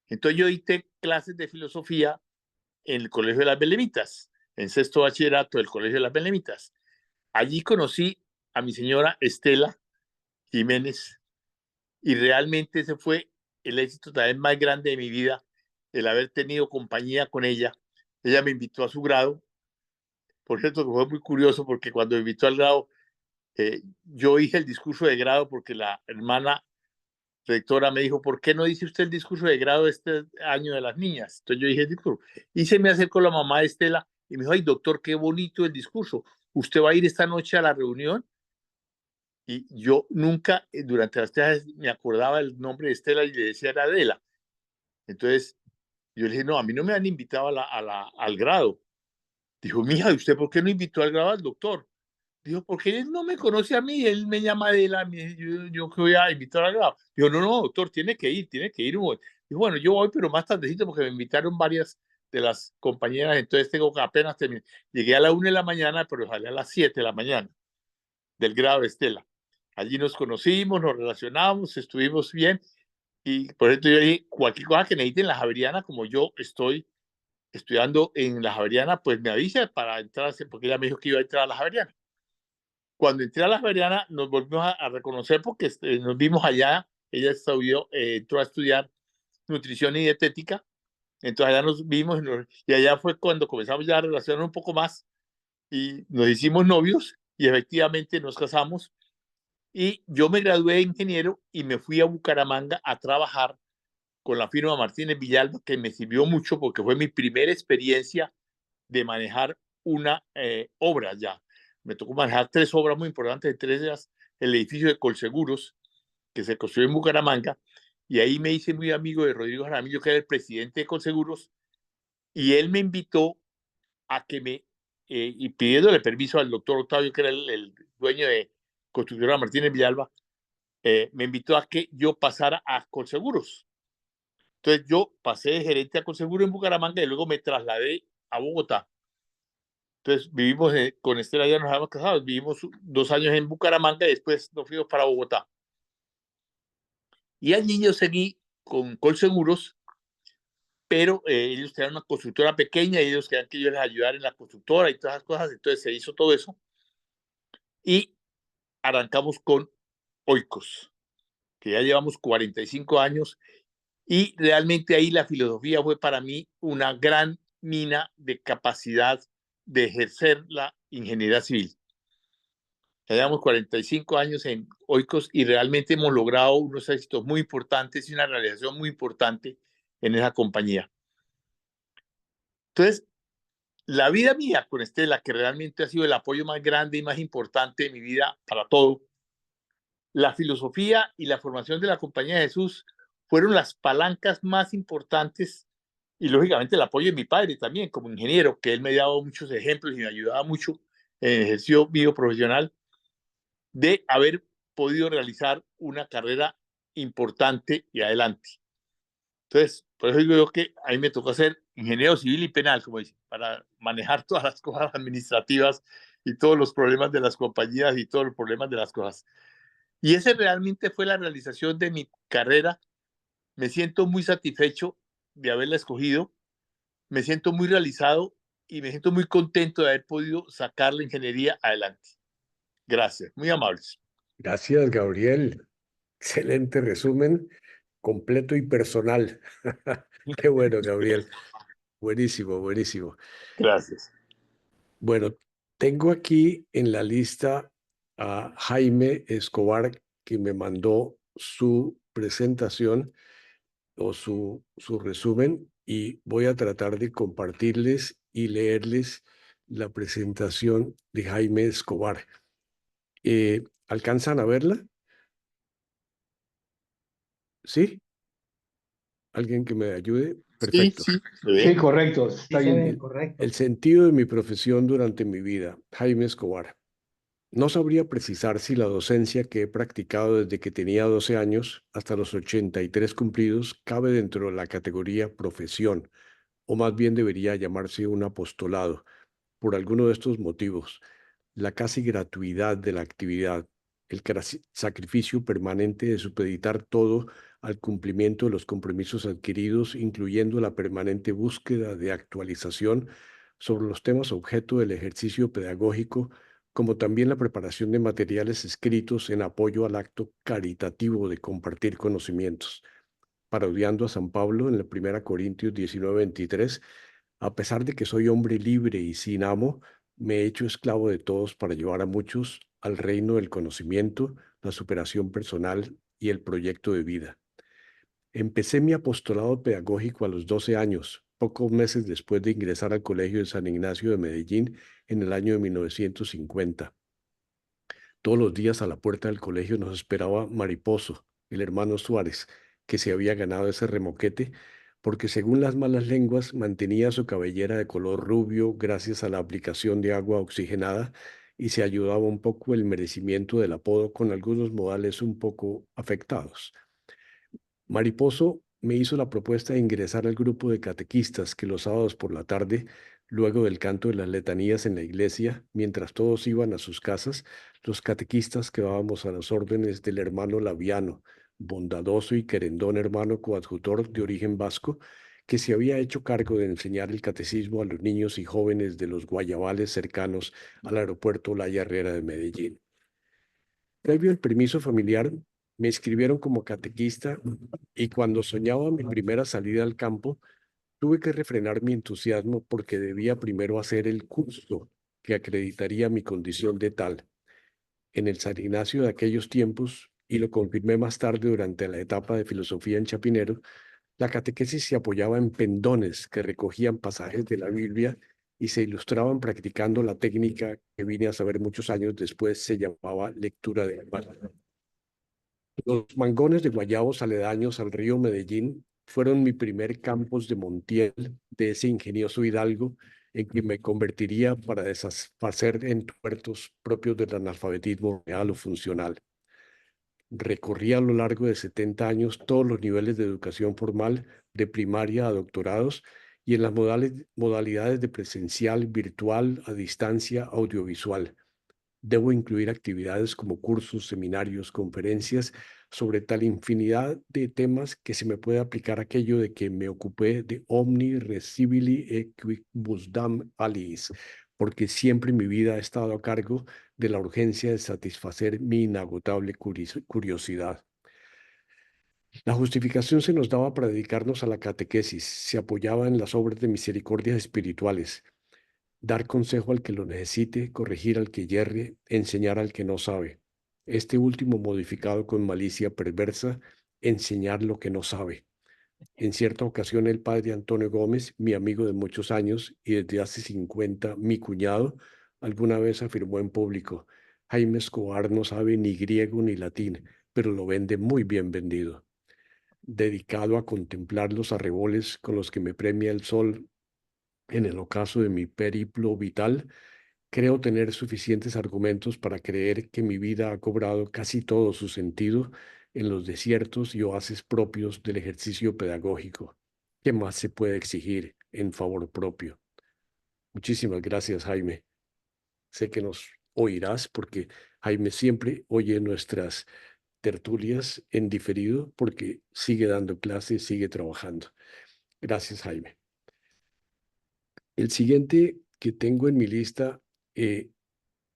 Entonces yo dicté clases de filosofía en el Colegio de las Belemitas, en sexto bachillerato del Colegio de las Belemitas. Allí conocí a mi señora Estela Jiménez y realmente ese fue el éxito también más grande de mi vida, el haber tenido compañía con ella. Ella me invitó a su grado. Por cierto, que fue muy curioso porque cuando me invitó al grado, yo hice el discurso de grado porque la hermana rectora me dijo, ¿por qué no dice usted el discurso de grado este año de las niñas? Entonces yo dije el discurso. Y se me acercó la mamá de Estela y me dijo, ay, doctor, qué bonito el discurso. ¿Usted va a ir esta noche a la reunión? Y yo nunca, durante las clases, me acordaba el nombre de Estela y le decía era Adela. Entonces yo le dije, no, a mí no me han invitado al grado. Dijo, mija, ¿y usted por qué no invitó al grado al doctor? Dijo, porque él no me conoce a mí, él me llama Adela, yo que voy a invitar al grado. Dijo, no, no, doctor, tiene que ir. Dijo, bueno, yo voy, pero más tardecito porque me invitaron varias de las compañeras, entonces tengo que apenas terminar. Llegué a la 1 de la mañana, pero salí a las 7 de la mañana del grado de Estela. Allí nos conocimos, nos relacionamos, estuvimos bien y por eso yo dije, cualquier cosa que necesiten en la Javeriana, como yo estoy estudiando en la Javeriana, pues me avisa para entrar, porque ella me dijo que iba a entrar a la Javeriana. Cuando entré a la Javeriana nos volvimos a reconocer porque nos vimos allá, ella entró a estudiar nutrición y dietética, entonces allá nos vimos y allá fue cuando comenzamos ya a relacionar un poco más y nos hicimos novios y efectivamente nos casamos. Y yo me gradué de ingeniero y me fui a Bucaramanga a trabajar con la firma Martínez Villalba, que me sirvió mucho porque fue mi primera experiencia de manejar una obra ya. Me tocó manejar 3 obras muy importantes, entre ellas el edificio de Colseguros, que se construyó en Bucaramanga, y ahí me hice muy amigo de Rodrigo Jaramillo, que era el presidente de Colseguros, y él me invitó a que y pidiéndole permiso al doctor Octavio, que era el dueño de Constructora Martínez Villalba, me invitó a que yo pasara a Colseguros. Entonces yo pasé de gerente a Colseguros en Bucaramanga y luego me trasladé a Bogotá. Entonces vivimos con Estela, ya nos habíamos casado, vivimos 2 años en Bucaramanga y después nos fuimos para Bogotá. Y allí yo seguí con Colseguros, pero ellos tenían una constructora pequeña y ellos querían que yo les ayudara en la constructora y todas esas cosas, entonces se hizo todo eso y arrancamos con Oikos, que ya llevamos 45 años y realmente ahí la filosofía fue para mí una gran mina de capacidad de ejercer la ingeniería civil. Ya llevamos 45 años en Oikos y realmente hemos logrado unos éxitos muy importantes y una realización muy importante en esa compañía. Entonces, la vida mía con Estela, que realmente ha sido el apoyo más grande y más importante de mi vida para todo, la filosofía y la formación de la Compañía de Jesús fueron las palancas más importantes y lógicamente el apoyo de mi padre también como ingeniero, que él me daba muchos ejemplos y me ayudaba mucho en el ejercicio mío profesional de haber podido realizar una carrera importante y adelante. Entonces, por eso digo yo que a mí me tocó ser ingeniero civil y penal, como dice, para manejar todas las cosas administrativas y todos los problemas de las compañías y todos los problemas de las cosas. Y ese realmente fue la realización de mi carrera. Me siento muy satisfecho de haberla escogido, me siento muy realizado y me siento muy contento de haber podido sacar la ingeniería adelante. Gracias, muy amables. Gracias, Gabriel. Excelente resumen, completo y personal. Qué bueno, Gabriel. Buenísimo, buenísimo. Gracias. Bueno, tengo aquí en la lista a Jaime Escobar, que me mandó su presentación o su resumen, y voy a tratar de compartirles y leerles la presentación de Jaime Escobar. ¿Alcanzan a verla? ¿Sí? ¿Alguien que me ayude? Perfecto. Sí, Sí, correcto, está bien. El sentido de mi profesión durante mi vida, Jaime Escobar. No sabría precisar si la docencia que he practicado desde que tenía 12 años hasta los 83 cumplidos cabe dentro de la categoría profesión, o más bien debería llamarse un apostolado, por alguno de estos motivos: la casi gratuidad de la actividad, el sacrificio permanente de supeditar todo al cumplimiento de los compromisos adquiridos, incluyendo la permanente búsqueda de actualización sobre los temas objeto del ejercicio pedagógico, como también la preparación de materiales escritos en apoyo al acto caritativo de compartir conocimientos. Parodiando a San Pablo en la 1 Corintios 19:23, a pesar de que soy hombre libre y sin amo, me he hecho esclavo de todos para llevar a muchos al reino del conocimiento, la superación personal y el proyecto de vida. Empecé mi apostolado pedagógico a los 12 años, pocos meses después de ingresar al Colegio de San Ignacio de Medellín en el año de 1950. Todos los días a la puerta del colegio nos esperaba Mariposo, el hermano Suárez, que se había ganado ese remoquete porque, según las malas lenguas, mantenía su cabellera de color rubio gracias a la aplicación de agua oxigenada y se ayudaba un poco el merecimiento del apodo con algunos modales un poco afectados. Mariposo me hizo la propuesta de ingresar al grupo de catequistas que los sábados por la tarde, luego del canto de las letanías en la iglesia, mientras todos iban a sus casas, los catequistas quedábamos a las órdenes del hermano Laviano, bondadoso y querendón hermano coadjutor de origen vasco, que se había hecho cargo de enseñar el catecismo a los niños y jóvenes de los guayabales cercanos al aeropuerto La Herrera de Medellín. Previo al permiso familiar, me inscribieron como catequista y cuando soñaba mi primera salida al campo, tuve que refrenar mi entusiasmo porque debía primero hacer el curso que acreditaría mi condición de tal. En el San Ignacio de aquellos tiempos, y lo confirmé más tarde durante la etapa de filosofía en Chapinero, la catequesis se apoyaba en pendones que recogían pasajes de la Biblia y se ilustraban practicando la técnica que vine a saber muchos años después se llamaba lectura de alma. Los mangones de guayabos aledaños al río Medellín fueron mi primer campus de Montiel, de ese ingenioso hidalgo en que me convertiría para deshacer entuertos propios del analfabetismo real o funcional. Recorrí a lo largo de 70 años todos los niveles de educación formal, de primaria a doctorados, y en las modalidades de presencial, virtual, a distancia, audiovisual. Debo incluir actividades como cursos, seminarios, conferencias sobre tal infinidad de temas que se me puede aplicar aquello de que me ocupé de omni recibili e quibusdam aliis, porque siempre en mi vida he estado a cargo de la urgencia de satisfacer mi inagotable curiosidad. La justificación se nos daba para dedicarnos a la catequesis, se apoyaba en las obras de misericordias espirituales, dar consejo al que lo necesite, corregir al que yerre, enseñar al que no sabe. Este último modificado con malicia perversa, enseñar lo que no sabe. En cierta ocasión el padre Antonio Gómez, mi amigo de muchos años y desde hace 50 mi cuñado, alguna vez afirmó en público: Jaime Escobar no sabe ni griego ni latín, pero lo vende muy bien vendido. Dedicado a contemplar los arreboles con los que me premia el sol en el ocaso de mi periplo vital, creo tener suficientes argumentos para creer que mi vida ha cobrado casi todo su sentido en los desiertos y oasis propios del ejercicio pedagógico. ¿Qué más se puede exigir en favor propio? Muchísimas gracias, Jaime. Sé que nos oirás porque Jaime siempre oye nuestras tertulias en diferido porque sigue dando clases, sigue trabajando. Gracias, Jaime. El siguiente que tengo en mi lista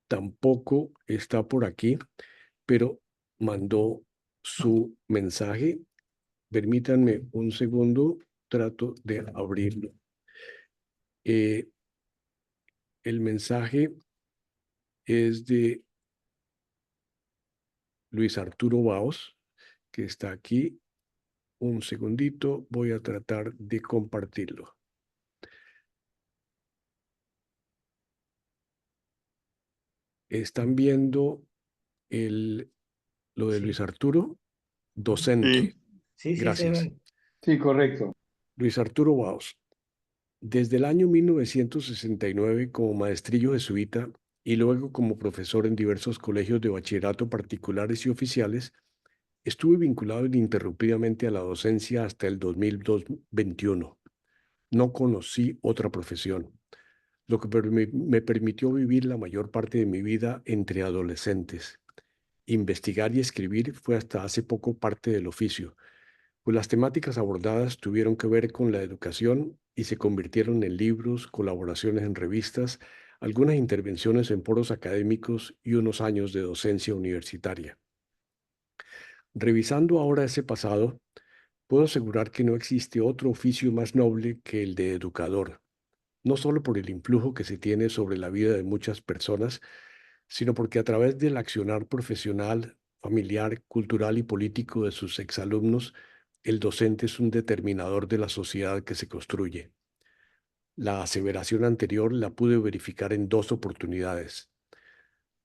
tampoco está por aquí, pero mandó su mensaje. Permítanme un segundo, trato de abrirlo. El mensaje es de Luis Arturo Baos, que está aquí. Un segundito, voy a tratar de compartirlo. Están viendo lo de Luis Arturo, docente. Sí. Gracias. Sí, correcto. Luis Arturo Baos. Desde el año 1969 como maestrillo jesuita y luego como profesor en diversos colegios de bachillerato particulares y oficiales, estuve vinculado ininterrumpidamente a la docencia hasta el 2021. No conocí otra profesión, lo que me permitió vivir la mayor parte de mi vida entre adolescentes. Investigar y escribir fue hasta hace poco parte del oficio, pues las temáticas abordadas tuvieron que ver con la educación y se convirtieron en libros, colaboraciones en revistas, algunas intervenciones en foros académicos y unos años de docencia universitaria. Revisando ahora ese pasado, puedo asegurar que no existe otro oficio más noble que el de educador, no solo por el influjo que se tiene sobre la vida de muchas personas, sino porque a través del accionar profesional, familiar, cultural y político de sus exalumnos, el docente es un determinador de la sociedad que se construye. La aseveración anterior la pude verificar en dos oportunidades.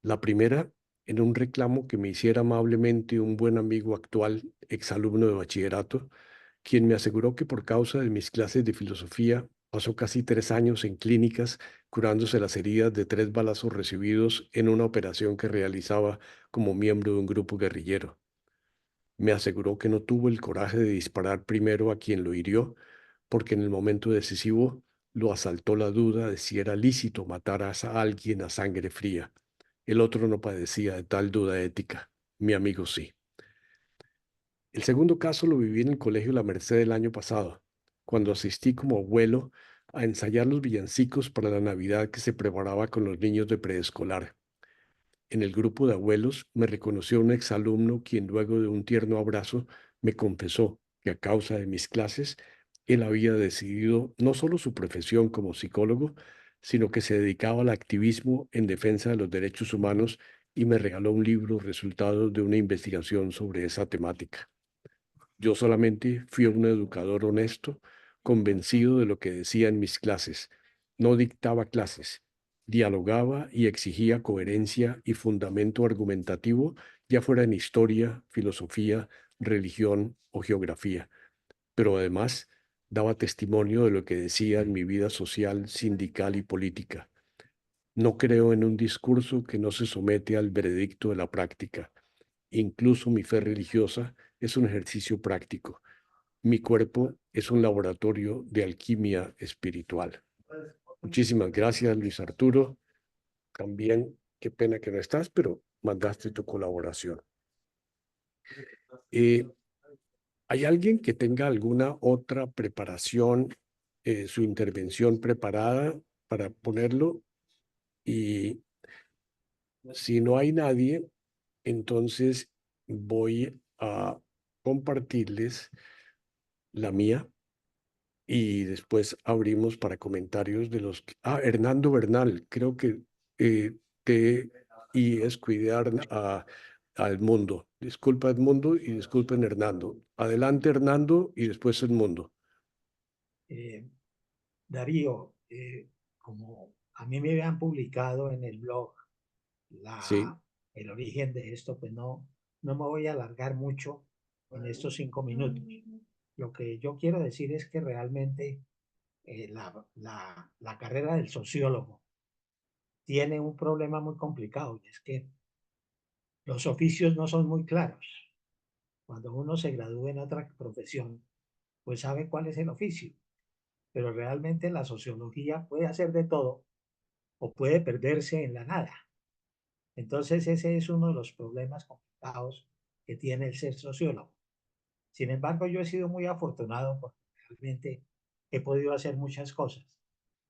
La primera, en un reclamo que me hiciera amablemente un buen amigo actual, exalumno de bachillerato, quien me aseguró que por causa de mis clases de filosofía pasó casi 3 años en clínicas curándose las heridas de 3 balazos recibidos en una operación que realizaba como miembro de un grupo guerrillero. Me aseguró que no tuvo el coraje de disparar primero a quien lo hirió, porque en el momento decisivo lo asaltó la duda de si era lícito matar a alguien a sangre fría. El otro no padecía de tal duda ética. Mi amigo sí. El segundo caso lo viví en el Colegio La Merced el año pasado, cuando asistí como abuelo a ensayar los villancicos para la Navidad que se preparaba con los niños de preescolar. En el grupo de abuelos me reconoció un exalumno quien luego de un tierno abrazo me confesó que a causa de mis clases él había decidido no solo su profesión como psicólogo, sino que se dedicaba al activismo en defensa de los derechos humanos y me regaló un libro resultado de una investigación sobre esa temática. Yo solamente fui un educador honesto, convencido de lo que decía en mis clases. No dictaba clases, dialogaba y exigía coherencia y fundamento argumentativo, ya fuera en historia, filosofía, religión o geografía. Pero además daba testimonio de lo que decía en mi vida social, sindical y política. No creo en un discurso que no se somete al veredicto de la práctica. Incluso mi fe religiosa es un ejercicio práctico. mi cuerpo es un laboratorio de alquimia espiritual. Muchísimas gracias, Luis Arturo. También, qué pena que no estás, pero mandaste tu colaboración. ¿Hay alguien que tenga alguna otra preparación, su intervención preparada para ponerlo? Y si no hay nadie, entonces voy a compartirles la mía y después abrimos para comentarios de los... Hernando Bernal, creo que te y es cuidar al mundo. Disculpa Edmundo y disculpen Hernando. Adelante Hernando y después Edmundo. Darío, como a mí me habían publicado en el blog Sí, el origen de esto, pues no me voy a alargar mucho en estos 5 minutos. Lo que yo quiero decir es que realmente la carrera del sociólogo tiene un problema muy complicado y es que los oficios no son muy claros. Cuando uno se gradúa en otra profesión, pues sabe cuál es el oficio, pero realmente la sociología puede hacer de todo o puede perderse en la nada. Entonces ese es uno de los problemas complicados que tiene el ser sociólogo. Sin embargo, yo he sido muy afortunado porque realmente he podido hacer muchas cosas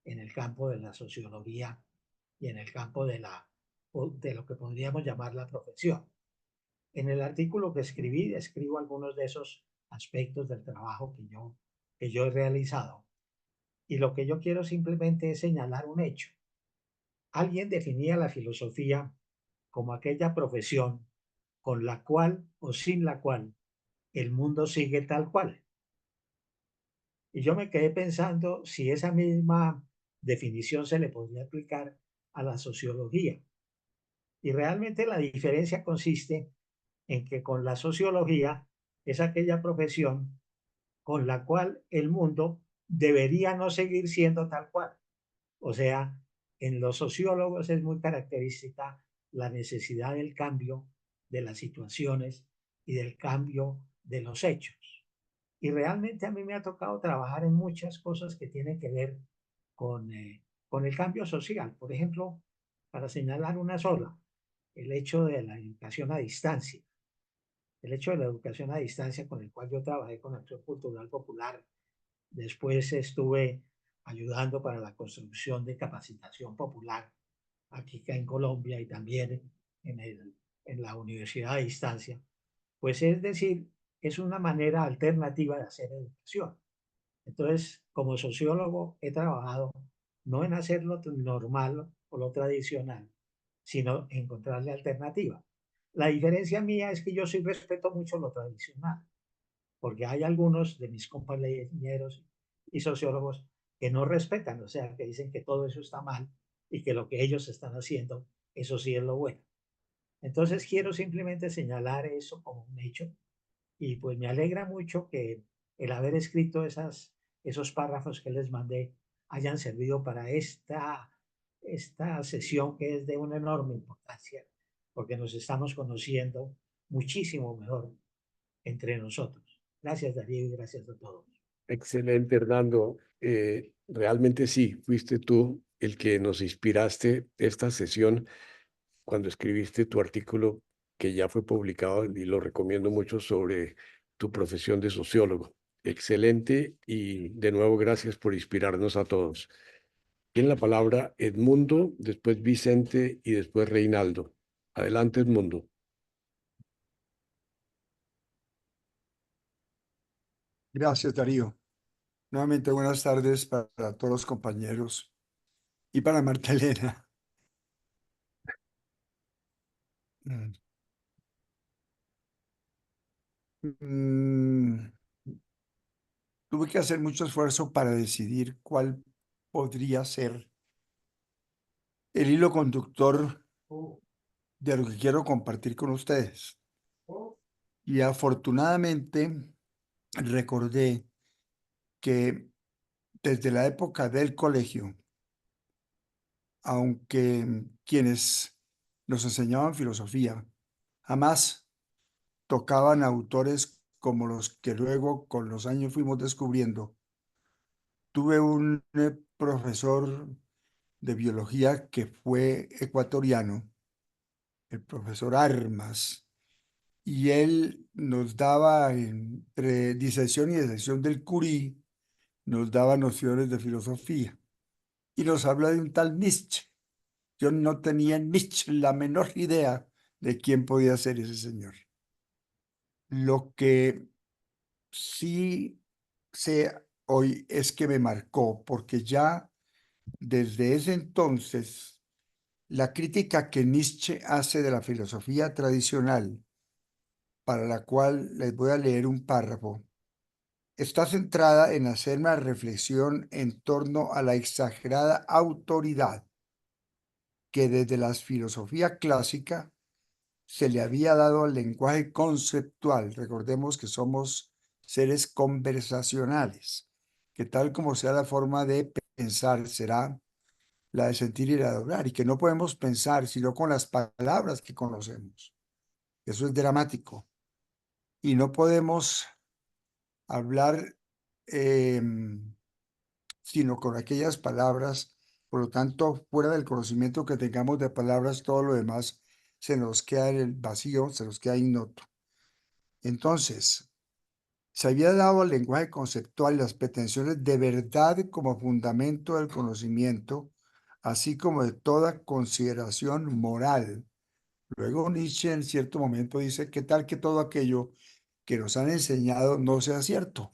en el campo de la sociología y en el campo de lo que podríamos llamar la profesión. En el artículo que escribí, describo algunos de esos aspectos del trabajo que yo he realizado. Y lo que yo quiero simplemente es señalar un hecho. Alguien definía la filosofía como aquella profesión con la cual o sin la cual el mundo sigue tal cual. Y yo me quedé pensando si esa misma definición se le podría aplicar a la sociología. Y realmente la diferencia consiste en que con la sociología es aquella profesión con la cual el mundo debería no seguir siendo tal cual. O sea, en los sociólogos es muy característica la necesidad del cambio de las situaciones y del cambio de los hechos. Y realmente a mí me ha tocado trabajar en muchas cosas que tienen que ver con el cambio social. Por ejemplo, para señalar una sola, el hecho de la educación a distancia. El hecho de la educación a distancia con el cual yo trabajé con Acción Cultural Popular. Después estuve ayudando para la construcción de capacitación popular aquí en Colombia y también en la universidad a distancia. Pues es decir, es una manera alternativa de hacer educación. Entonces, como sociólogo he trabajado no en hacer lo normal o lo tradicional, sino encontrarle alternativa. La diferencia mía es que yo sí respeto mucho lo tradicional, porque hay algunos de mis compañeros y sociólogos que no respetan, o sea, que dicen que todo eso está mal y que lo que ellos están haciendo, eso sí es lo bueno. Entonces quiero simplemente señalar eso como un hecho y pues me alegra mucho que el haber escrito esos párrafos que les mandé hayan servido para esta sesión que es de una enorme importancia, porque nos estamos conociendo muchísimo mejor entre nosotros. Gracias, Darío, y gracias a todos. excelente Hernando. Realmente sí, fuiste tú el que nos inspiraste esta sesión cuando escribiste tu artículo que ya fue publicado y lo recomiendo mucho sobre tu profesión de sociólogo. Excelente y de nuevo gracias por inspirarnos a todos. Tiene la palabra Edmundo, después Vicente y después Reinaldo. Adelante, Edmundo. Gracias, Darío. Nuevamente, buenas tardes para todos los compañeros y para Marta Elena. Tuve que hacer mucho esfuerzo para decidir cuál podría ser el hilo conductor de lo que quiero compartir con ustedes. Y afortunadamente recordé que desde la época del colegio, aunque quienes nos enseñaban filosofía jamás tocaban autores como los que luego con los años fuimos descubriendo. Tuve un profesor de biología que fue ecuatoriano, el profesor Armas, y él nos daba entre disección y disección del Curie, nos daba nociones de filosofía y nos habla de un tal Nietzsche. Yo no tenía Nietzsche la menor idea de quién podía ser ese señor. Lo que sí sé hoy es que me marcó, porque ya desde ese entonces la crítica que Nietzsche hace de la filosofía tradicional, para la cual les voy a leer un párrafo, está centrada en hacer una reflexión en torno a la exagerada autoridad que desde la filosofía clásica se le había dado al lenguaje conceptual. Recordemos que somos seres conversacionales, que tal como sea la forma de pensar será la de sentir y la de hablar, y que no podemos pensar sino con las palabras que conocemos. Eso es dramático. Y no podemos hablar sino con aquellas palabras. Por lo tanto, fuera del conocimiento que tengamos de palabras, todo lo demás se nos queda en el vacío, se nos queda ignoto. Entonces, se había dado al lenguaje conceptual las pretensiones de verdad como fundamento del conocimiento, así como de toda consideración moral. Luego Nietzsche en cierto momento dice, ¿qué tal que todo aquello que nos han enseñado no sea cierto?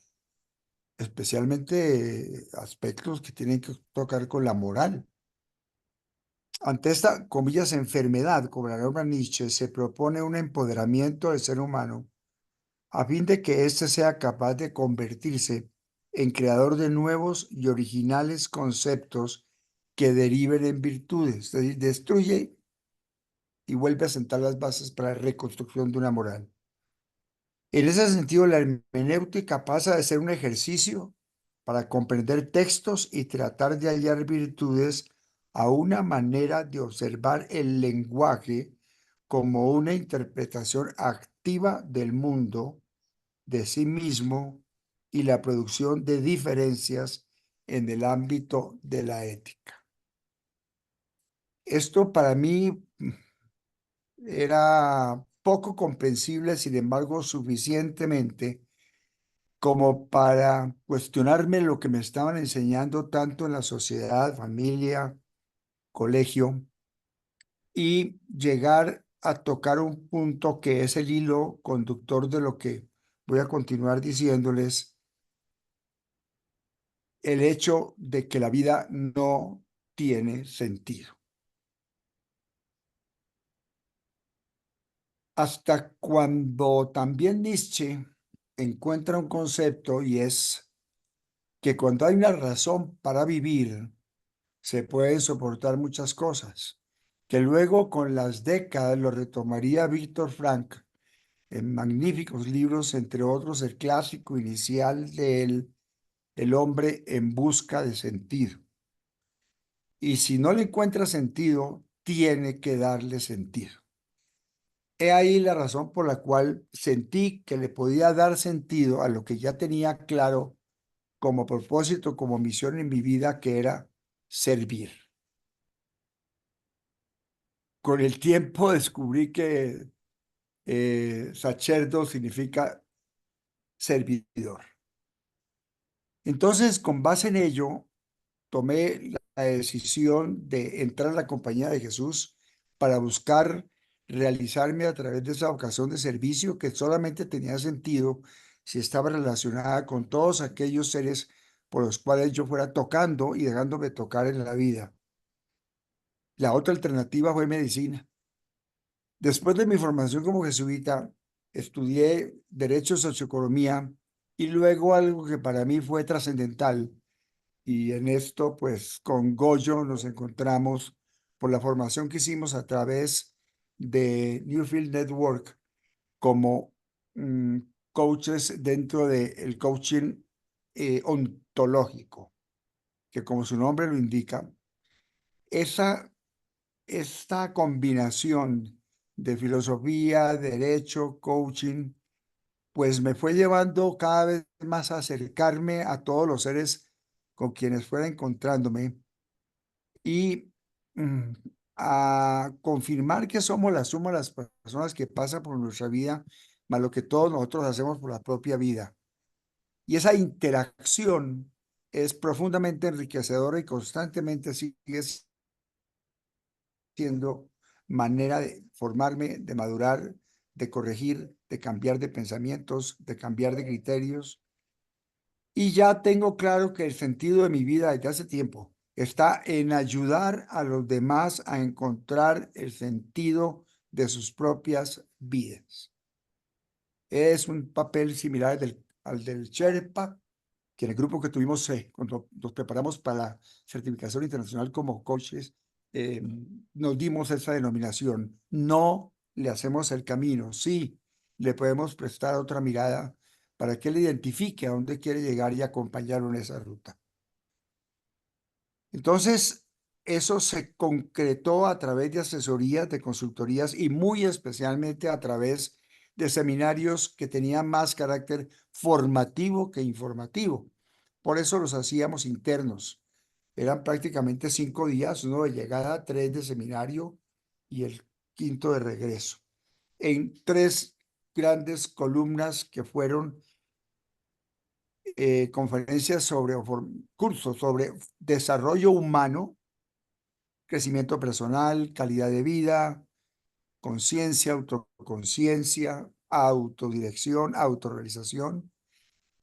Especialmente aspectos que tienen que tocar con la moral. Ante esta, comillas, enfermedad, como la nombra Nietzsche, se propone un empoderamiento del ser humano a fin de que éste sea capaz de convertirse en creador de nuevos y originales conceptos que deriven en virtudes. Es decir, destruye y vuelve a sentar las bases para la reconstrucción de una moral. En ese sentido, la hermenéutica pasa de ser un ejercicio para comprender textos y tratar de hallar virtudes a una manera de observar el lenguaje como una interpretación activa del mundo, de sí mismo y la producción de diferencias en el ámbito de la ética. Esto para mí era poco comprensible, sin embargo, suficientemente como para cuestionarme lo que me estaban enseñando tanto en la sociedad, familia, colegio, y llegar a tocar un punto que es el hilo conductor de lo que voy a continuar diciéndoles, el hecho de que la vida no tiene sentido. Hasta cuando también Nietzsche encuentra un concepto, y es que cuando hay una razón para vivir, se pueden soportar muchas cosas, que luego con las décadas lo retomaría Víctor Frank en magníficos libros, entre otros el clásico inicial de él, El hombre en busca de sentido. Y si no le encuentra sentido, tiene que darle sentido. He ahí la razón por la cual sentí que le podía dar sentido a lo que ya tenía claro como propósito, como misión en mi vida, que era servir. Con el tiempo descubrí que sacerdo significa servidor. Entonces, con base en ello, tomé la decisión de entrar a la compañía de Jesús para buscar realizarme a través de esa vocación de servicio que solamente tenía sentido si estaba relacionada con todos aquellos seres por los cuales yo fuera tocando y dejándome tocar en la vida. La otra alternativa fue medicina. Después de mi formación como jesuita, estudié Derecho, Socioeconomía y luego algo que para mí fue trascendental. Y en esto, pues, con Goyo nos encontramos por la formación que hicimos a través de Newfield Network como coaches dentro del coaching ontológico, que como su nombre lo indica, esta combinación de filosofía, derecho, coaching, pues me fue llevando cada vez más a acercarme a todos los seres con quienes fuera encontrándome y a confirmar que somos la suma de las personas que pasan por nuestra vida, más lo que todos nosotros hacemos por la propia vida. Y esa interacción es profundamente enriquecedora y constantemente sigue siendo manera de formarme, de madurar, de corregir, de cambiar de pensamientos, de cambiar de criterios. Y ya tengo claro que el sentido de mi vida desde hace tiempo está en ayudar a los demás a encontrar el sentido de sus propias vidas. Es un papel similar al del Sherpa, que en el grupo que tuvimos cuando nos preparamos para la certificación internacional como coaches, nos dimos esa denominación. No le hacemos el camino, sí, le podemos prestar otra mirada para que él identifique a dónde quiere llegar y acompañarlo en esa ruta. Entonces, eso se concretó a través de asesorías, de consultorías y muy especialmente a través de seminarios que tenían más carácter formativo que informativo. Por eso los hacíamos internos. Eran prácticamente 5 días, uno de llegada, 3 de seminario y el 5º de regreso, en 3 grandes columnas que fueron conferencias cursos sobre desarrollo humano, crecimiento personal, calidad de vida, conciencia, autoconciencia, autodirección, autorrealización,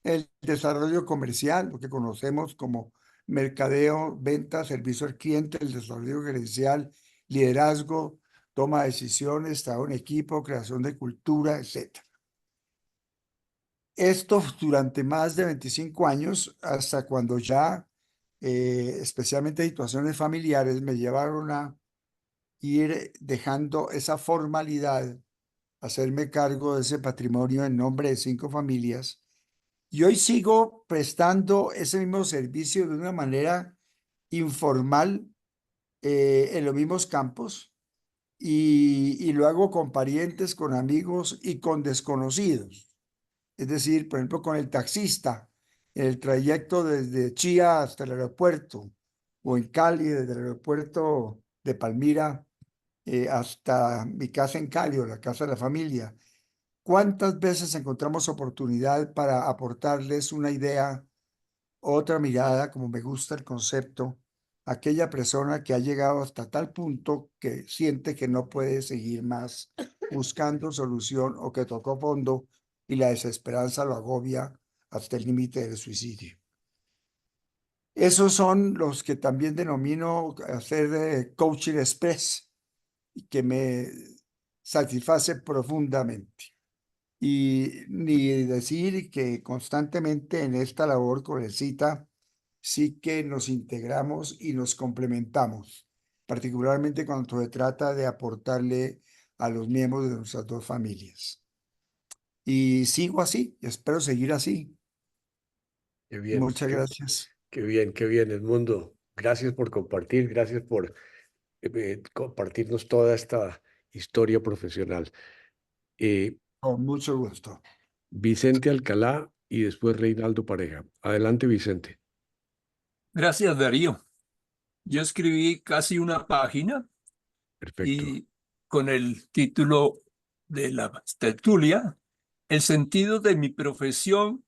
el desarrollo comercial, lo que conocemos como mercadeo, venta, servicio al cliente, el desarrollo gerencial, liderazgo, toma de decisiones, trabajo en equipo, creación de cultura, etc. Esto durante más de 25 años, hasta cuando ya, especialmente situaciones familiares, me llevaron a ir dejando esa formalidad, hacerme cargo de ese patrimonio en nombre de 5 familias. Y hoy sigo prestando ese mismo servicio de una manera informal en los mismos campos y lo hago con parientes, con amigos y con desconocidos. Es decir, por ejemplo, con el taxista, en el trayecto desde Chía hasta el aeropuerto, o en Cali, desde el aeropuerto de Palmira hasta mi casa en Cali o la casa de la familia. ¿Cuántas veces encontramos oportunidad para aportarles una idea, otra mirada, como me gusta el concepto, a aquella persona que ha llegado hasta tal punto que siente que no puede seguir más buscando solución o que tocó fondo y la desesperanza lo agobia hasta el límite del suicidio? Esos son los que también denomino hacer coaching express y que me satisface profundamente. Y ni decir que constantemente en esta labor con el CITA sí que nos integramos y nos complementamos, particularmente cuando se trata de aportarle a los miembros de nuestras 2 familias. Y sigo así, y espero seguir así. Qué bien, Muchas gracias. qué bien, Edmundo. Gracias por compartir, gracias por compartirnos toda esta historia profesional. Con mucho gusto. Vicente Alcalá y después Reinaldo Pareja. Adelante, Vicente. Gracias, Darío. Yo escribí casi una página Perfecto. y con el título de la tertulia, El sentido de mi profesión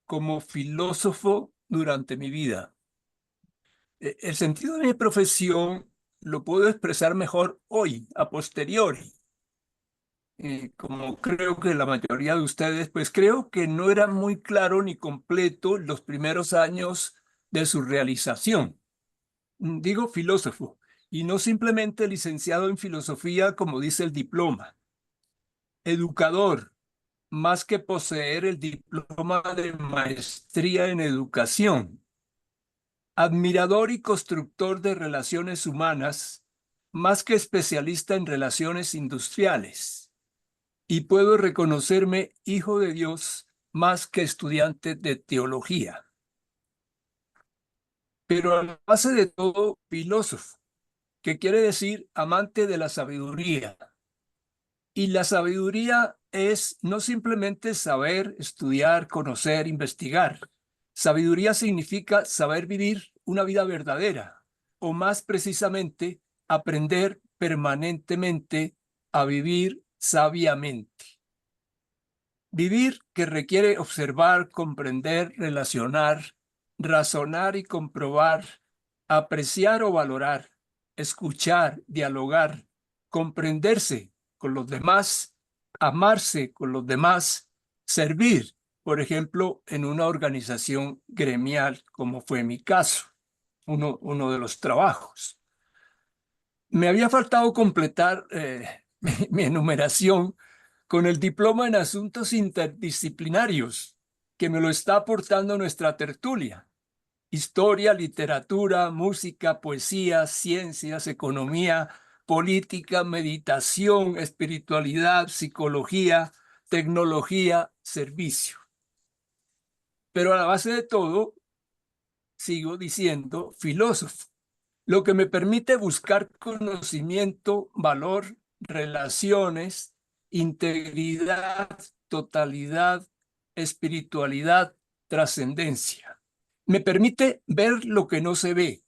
como filósofo durante mi vida. El sentido de mi profesión lo puedo expresar mejor hoy, a posteriori. Como creo que la mayoría de ustedes, pues creo que no era muy claro ni completo los primeros años de su realización. Digo filósofo, y no simplemente licenciado en filosofía como dice el diploma. Educador, más que poseer el diploma de maestría en educación. Admirador y constructor de relaciones humanas, más que especialista en relaciones industriales. Y puedo reconocerme hijo de Dios más que estudiante de teología. Pero a la base de todo, filósofo, que quiere decir amante de la sabiduría. Y la sabiduría es no simplemente saber, estudiar, conocer, investigar. Sabiduría significa saber vivir una vida verdadera, o más precisamente, aprender permanentemente a vivir sabiamente. Vivir que requiere observar, comprender, relacionar, razonar y comprobar, apreciar o valorar, escuchar, dialogar, comprenderse con los demás, amarse con los demás, servir, por ejemplo, en una organización gremial, como fue mi caso, uno de los trabajos. Me había faltado completar mi enumeración con el diploma en asuntos interdisciplinarios, que me lo está aportando nuestra tertulia. Historia, literatura, música, poesía, ciencias, economía, política, meditación, espiritualidad, psicología, tecnología, servicio. Pero a la base de todo, sigo diciendo filósofo, lo que me permite buscar conocimiento, valor, relaciones, integridad, totalidad, espiritualidad, trascendencia. Me permite ver lo que no se ve,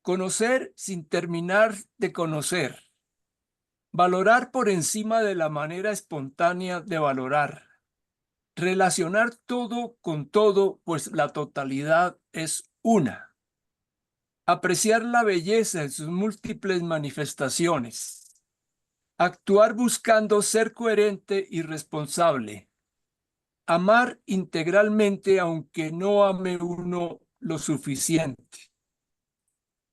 conocer sin terminar de conocer, valorar por encima de la manera espontánea de valorar, relacionar todo con todo, pues la totalidad es una. Apreciar la belleza en sus múltiples manifestaciones, actuar buscando ser coherente y responsable, amar integralmente aunque no ame uno lo suficiente,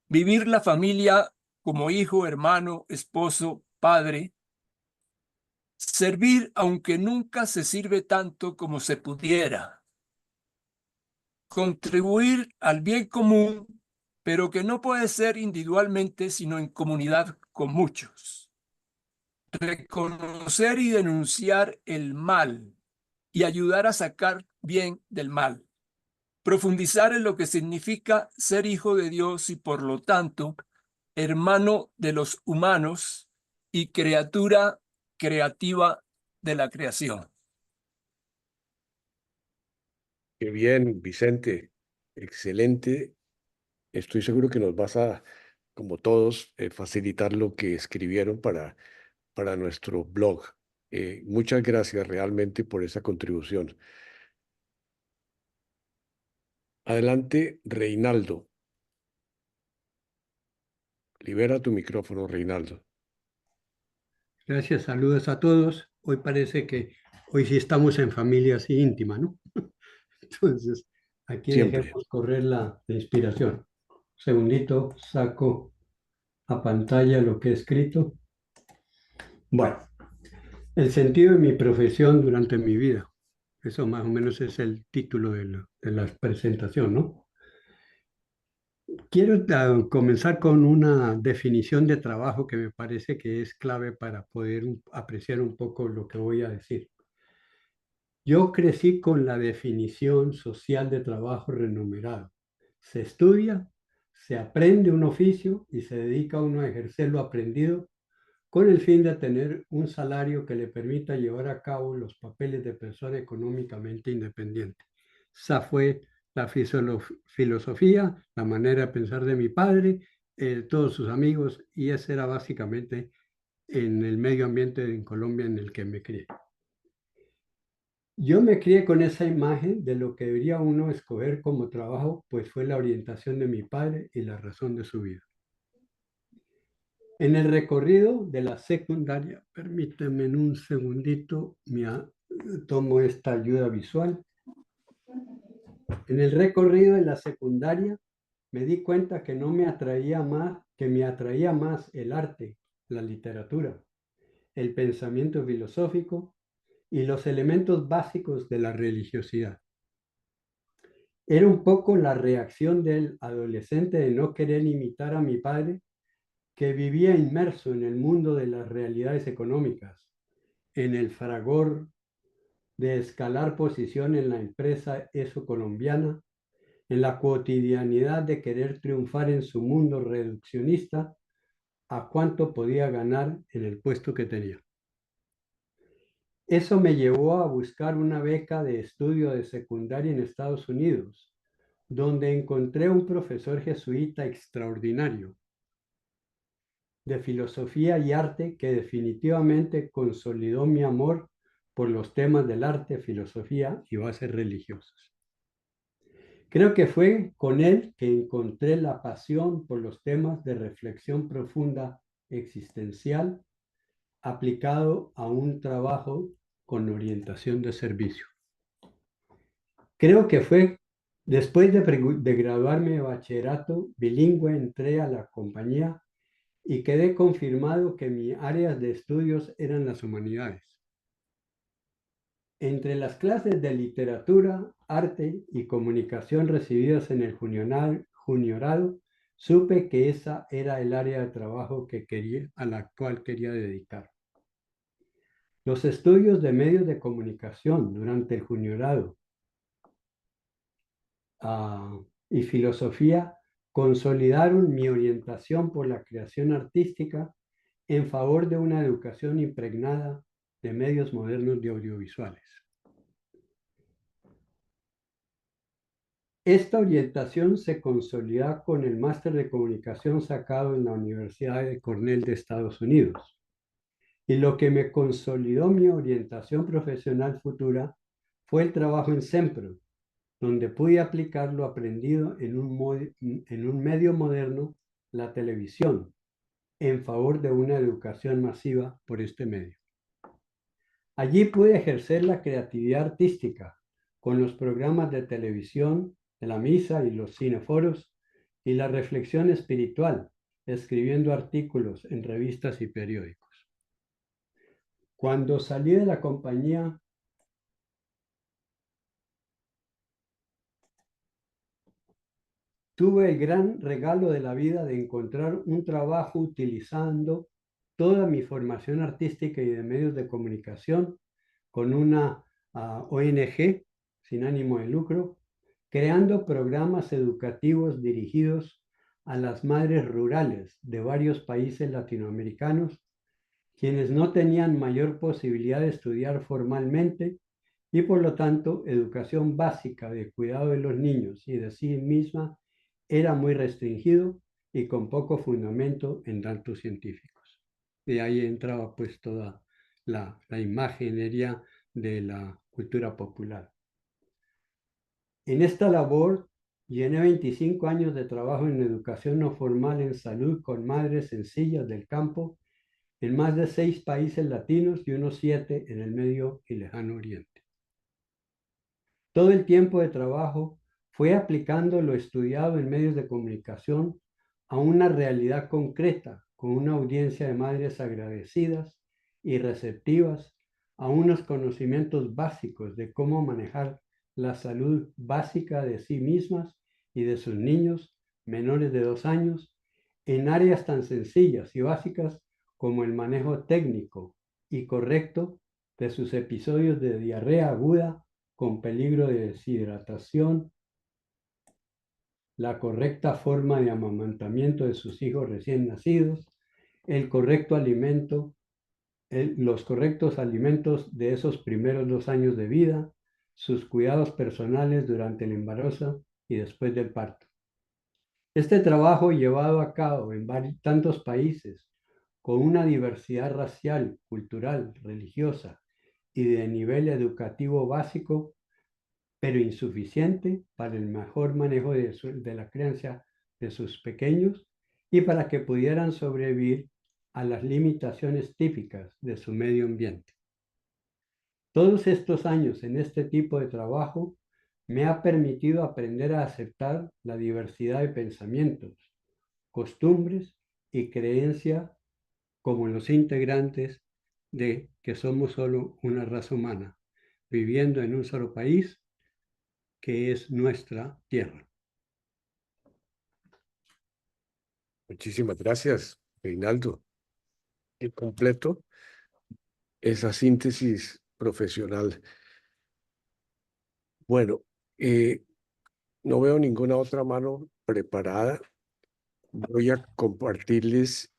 vivir la familia como hijo, hermano, esposo, padre, servir aunque nunca se sirve tanto como se pudiera, contribuir al bien común, pero que no puede ser individualmente, sino en comunidad con muchos. Reconocer y denunciar el mal y ayudar a sacar bien del mal. Profundizar en lo que significa ser hijo de Dios y por lo tanto hermano de los humanos y criatura creativa de la creación. Qué bien, Vicente. Excelente. Estoy seguro que nos vas a, como todos, facilitar lo que escribieron para nuestro blog. Muchas gracias realmente por esa contribución. Adelante, Reinaldo. Libera tu micrófono, Reinaldo. Gracias, saludos a todos. Hoy parece que hoy sí estamos en familia así íntima, ¿no? Entonces, aquí Siempre. dejemos correr la inspiración. Segundito, saco a pantalla lo que he escrito. Bueno, el sentido de mi profesión durante mi vida. Eso más o menos es el título de la presentación, ¿no? Quiero comenzar con una definición de trabajo que me parece que es clave para poder apreciar un poco lo que voy a decir. Yo crecí con la definición social de trabajo remunerado. Se estudia, se aprende un oficio y se dedica uno a ejercer lo aprendido con el fin de tener un salario que le permita llevar a cabo los papeles de persona económicamente independiente. Esa fue la filosofía, la manera de pensar de mi padre, todos sus amigos, y ese era básicamente en el medio ambiente en Colombia en el que me crié. Yo me crié con esa imagen de lo que debería uno escoger como trabajo, pues fue la orientación de mi padre y la razón de su vida. En el recorrido de la secundaria, permíteme en un segundito, tomo esta ayuda visual. En el recorrido de la secundaria me di cuenta que no me atraía más, que me atraía más el arte, la literatura, el pensamiento filosófico y los elementos básicos de la religiosidad. Era un poco la reacción del adolescente de no querer imitar a mi padre, que vivía inmerso en el mundo de las realidades económicas, en el fragor de escalar posición en la empresa colombiana, en la cotidianidad de querer triunfar en su mundo reduccionista a cuánto podía ganar en el puesto que tenía. Eso me llevó a buscar una beca de estudio de secundaria en Estados Unidos, donde encontré un profesor jesuita extraordinario de filosofía y arte que definitivamente consolidó mi amor por los temas del arte, filosofía y bases religiosas. Creo que fue con él que encontré la pasión por los temas de reflexión profunda existencial aplicado a un trabajo con orientación de servicio. Creo que fue después de graduarme de bachillerato bilingüe, entré a la compañía y quedé confirmado que mis áreas de estudios eran las humanidades. Entre las clases de literatura, arte y comunicación recibidas en el juniorado, supe que esa era el área de trabajo a la cual quería dedicar. Los estudios de medios de comunicación durante el juniorado y filosofía consolidaron mi orientación por la creación artística en favor de una educación impregnada de medios modernos de audiovisuales. Esta orientación se consolida con el máster de comunicación sacado en la Universidad de Cornell de Estados Unidos. Y lo que me consolidó mi orientación profesional futura fue el trabajo en Sempro, donde pude aplicar lo aprendido en un medio moderno, la televisión, en favor de una educación masiva por este medio. Allí pude ejercer la creatividad artística con los programas de televisión, de la misa y los cineforos, y la reflexión espiritual, escribiendo artículos en revistas y periódicos. Cuando salí de la compañía, tuve el gran regalo de la vida de encontrar un trabajo utilizando toda mi formación artística y de medios de comunicación con una ONG sin ánimo de lucro, creando programas educativos dirigidos a las madres rurales de varios países latinoamericanos, quienes no tenían mayor posibilidad de estudiar formalmente y por lo tanto educación básica de cuidado de los niños y de sí misma era muy restringido y con poco fundamento en datos científicos. Y ahí entraba pues toda la imaginería de la cultura popular. En esta labor llené 25 años de trabajo en educación no formal en salud con madres sencillas del campo en más de 6 países latinos y unos 7 en el Medio y Lejano Oriente. Todo el tiempo de trabajo fue aplicando lo estudiado en medios de comunicación a una realidad concreta, con una audiencia de madres agradecidas y receptivas a unos conocimientos básicos de cómo manejar la salud básica de sí mismas y de sus niños menores de 2 años en áreas tan sencillas y básicas como el manejo técnico y correcto de sus episodios de diarrea aguda con peligro de deshidratación, la correcta forma de amamantamiento de sus hijos recién nacidos, el correcto alimento, los correctos alimentos de esos primeros 2 años de vida, sus cuidados personales durante el embarazo y después del parto. Este trabajo llevado a cabo en tantos países, con una diversidad racial, cultural, religiosa y de nivel educativo básico, pero insuficiente para el mejor manejo de la crianza de sus pequeños y para que pudieran sobrevivir a las limitaciones típicas de su medio ambiente. Todos estos años en este tipo de trabajo me ha permitido aprender a aceptar la diversidad de pensamientos, costumbres y creencias como los integrantes de que somos solo una raza humana, viviendo en un solo país que es nuestra tierra. Muchísimas gracias, Reinaldo. Qué completo esa síntesis profesional. Bueno, no veo ninguna otra mano preparada. Voy a compartirles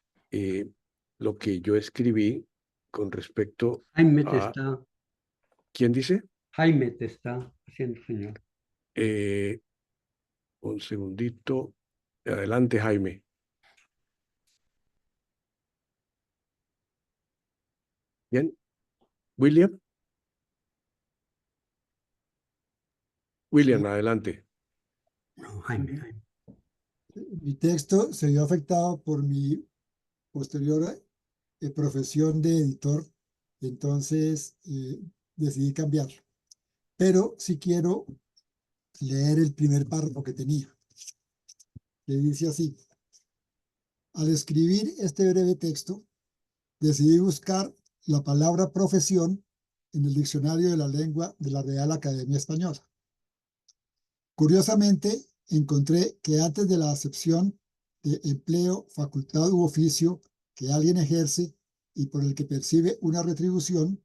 lo que yo escribí con respecto Jaime te a... está ¿Quién dice? Jaime te está haciendo señal. Un segundito. Adelante, Jaime. Bien. William. William, adelante. No, Jaime. Mi texto se vio afectado por mi posterior profesión de editor, entonces decidí cambiarlo. Pero sí quiero leer el primer párrafo que tenía, que dice así: al escribir este breve texto, decidí buscar la palabra profesión en el diccionario de la lengua de la Real Academia Española. Curiosamente, encontré que antes de la acepción de empleo, facultad u oficio que alguien ejerce y por el que percibe una retribución,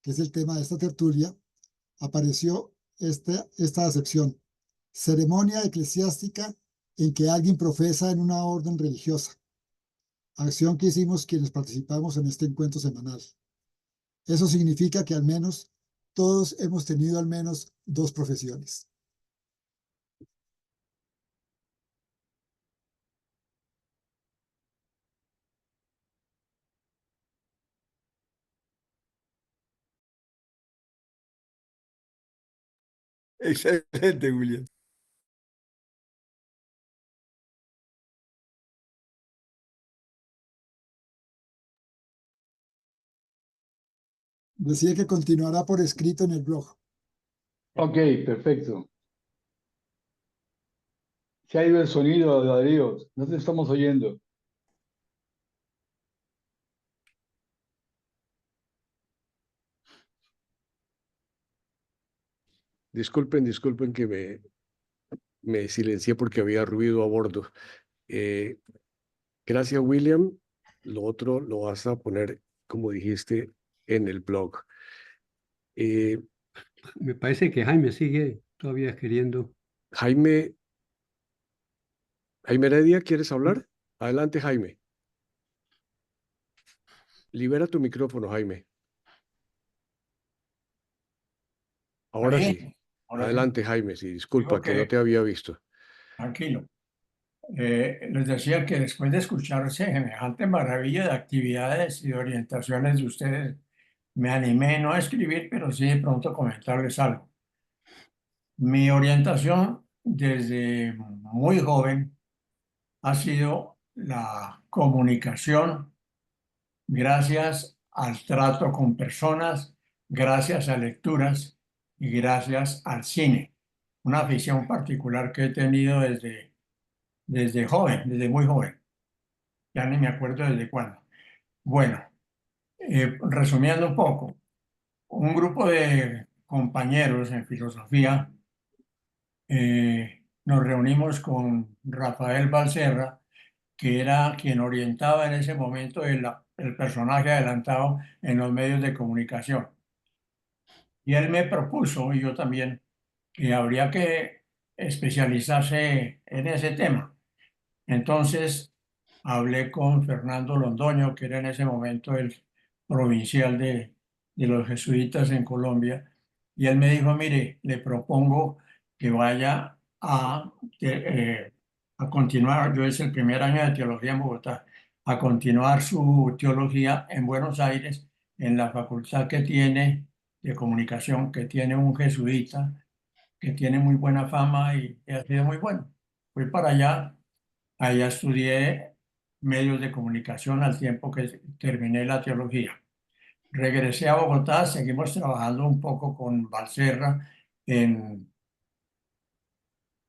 que es el tema de esta tertulia, apareció esta acepción: ceremonia eclesiástica en que alguien profesa en una orden religiosa, acción que hicimos quienes participamos en este encuentro semanal. Eso significa que al menos todos hemos tenido al menos dos profesiones. Excelente, William. Decía que continuará por escrito en el blog. Ok, perfecto. Se ha ido el sonido, Darío. No te estamos oyendo. Disculpen que me silencié porque había ruido a bordo. Gracias, William. Lo otro lo vas a poner, como dijiste, en el blog. Me parece que Jaime sigue todavía queriendo. Jaime Heredia, ¿quieres hablar? Adelante, Jaime. Libera tu micrófono, Jaime. Ahora sí. Adelante, Jaime. Sí, disculpa que no te había visto. Tranquilo. Les decía que después de escucharse semejante maravilla de actividades y de orientaciones de ustedes, me animé no a escribir, pero sí de pronto comentarles algo. Mi orientación desde muy joven ha sido la comunicación gracias al trato con personas, gracias a lecturas y gracias al cine. Una afición particular que he tenido desde joven, desde muy joven. Ya ni me acuerdo desde cuándo. Bueno, resumiendo un poco, un grupo de compañeros en filosofía nos reunimos con Rafael Valserra, que era quien orientaba en ese momento el personaje adelantado en los medios de comunicación. Y él me propuso, y yo también, que habría que especializarse en ese tema. Entonces hablé con Fernando Londoño, que era en ese momento el provincial de los jesuitas en Colombia, y él me dijo: mire, le propongo que vaya a continuar, yo hice el primer año de teología en Bogotá, a continuar su teología en Buenos Aires, en la facultad que tiene de comunicación, que tiene un jesuita, que tiene muy buena fama y ha sido muy bueno. Fui para allá. Allá estudié medios de comunicación al tiempo que terminé la teología. Regresé a Bogotá, seguimos trabajando un poco con Valserra en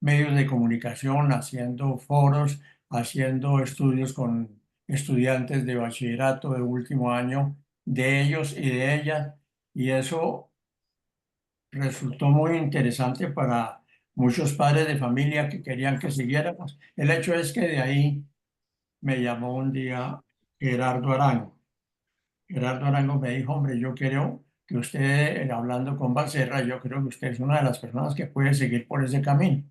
medios de comunicación, haciendo foros, haciendo estudios con estudiantes de bachillerato de último año, de ellos y de ellas, y eso resultó muy interesante para muchos padres de familia que querían que siguiéramos. El hecho es que de ahí me llamó un día Gerardo Arango. Gerardo Arango me dijo: hombre, yo creo que usted, hablando con Valserra, yo creo que usted es una de las personas que puede seguir por ese camino.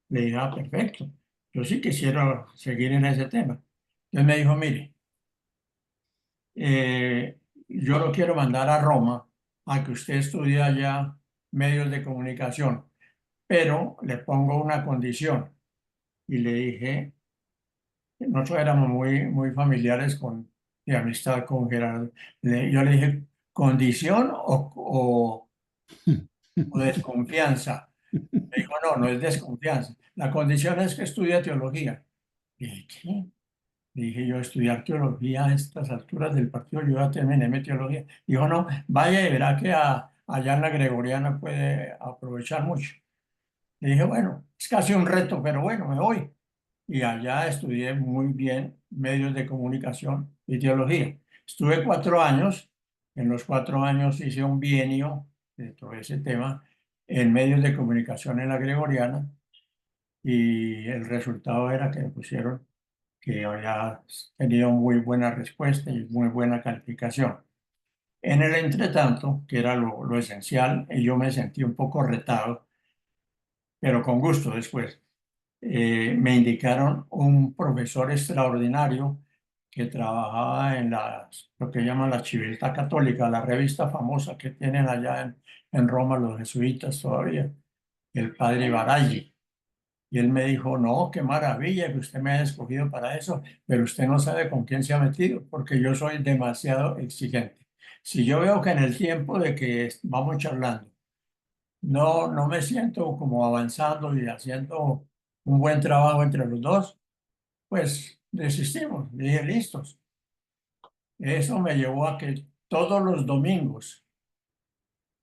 Le dije: ah, perfecto. Yo sí quisiera seguir en ese tema. Entonces me dijo: mire, yo lo quiero mandar a Roma a que usted estudia ya medios de comunicación, pero le pongo una condición. Y le dije, nosotros éramos muy familiares de amistad con Gerardo. Yo le dije, ¿condición o desconfianza? Me dijo, no, no es desconfianza. La condición es que estudie teología. Dije, ¿qué? Dije yo, estudiar teología a estas alturas del partido, yo ya terminé mi teología. Dijo, no, vaya y verá que allá en la Gregoriana puede aprovechar mucho. Le dije, bueno, es casi un reto, pero bueno, me voy. Y allá estudié muy bien medios de comunicación y teología. Estuve 4 años. En los 4 años hice un bienio de todo ese tema en medios de comunicación en la Gregoriana, y el resultado era que me pusieron que había tenido muy buena respuesta y muy buena calificación. En el entretanto, que era lo esencial, y yo me sentí un poco retado, pero con gusto después. Me indicaron un profesor extraordinario que trabajaba en lo que llaman la Civiltà Católica, la revista famosa que tienen allá en Roma los jesuitas todavía, el padre Baraggi. Y él me dijo, no, qué maravilla que usted me haya escogido para eso, pero usted no sabe con quién se ha metido, porque yo soy demasiado exigente. Si yo veo que en el tiempo de que vamos charlando, no me siento como avanzando y haciendo un buen trabajo entre los dos, pues desistimos. Dije, listos. Eso me llevó a que todos los domingos,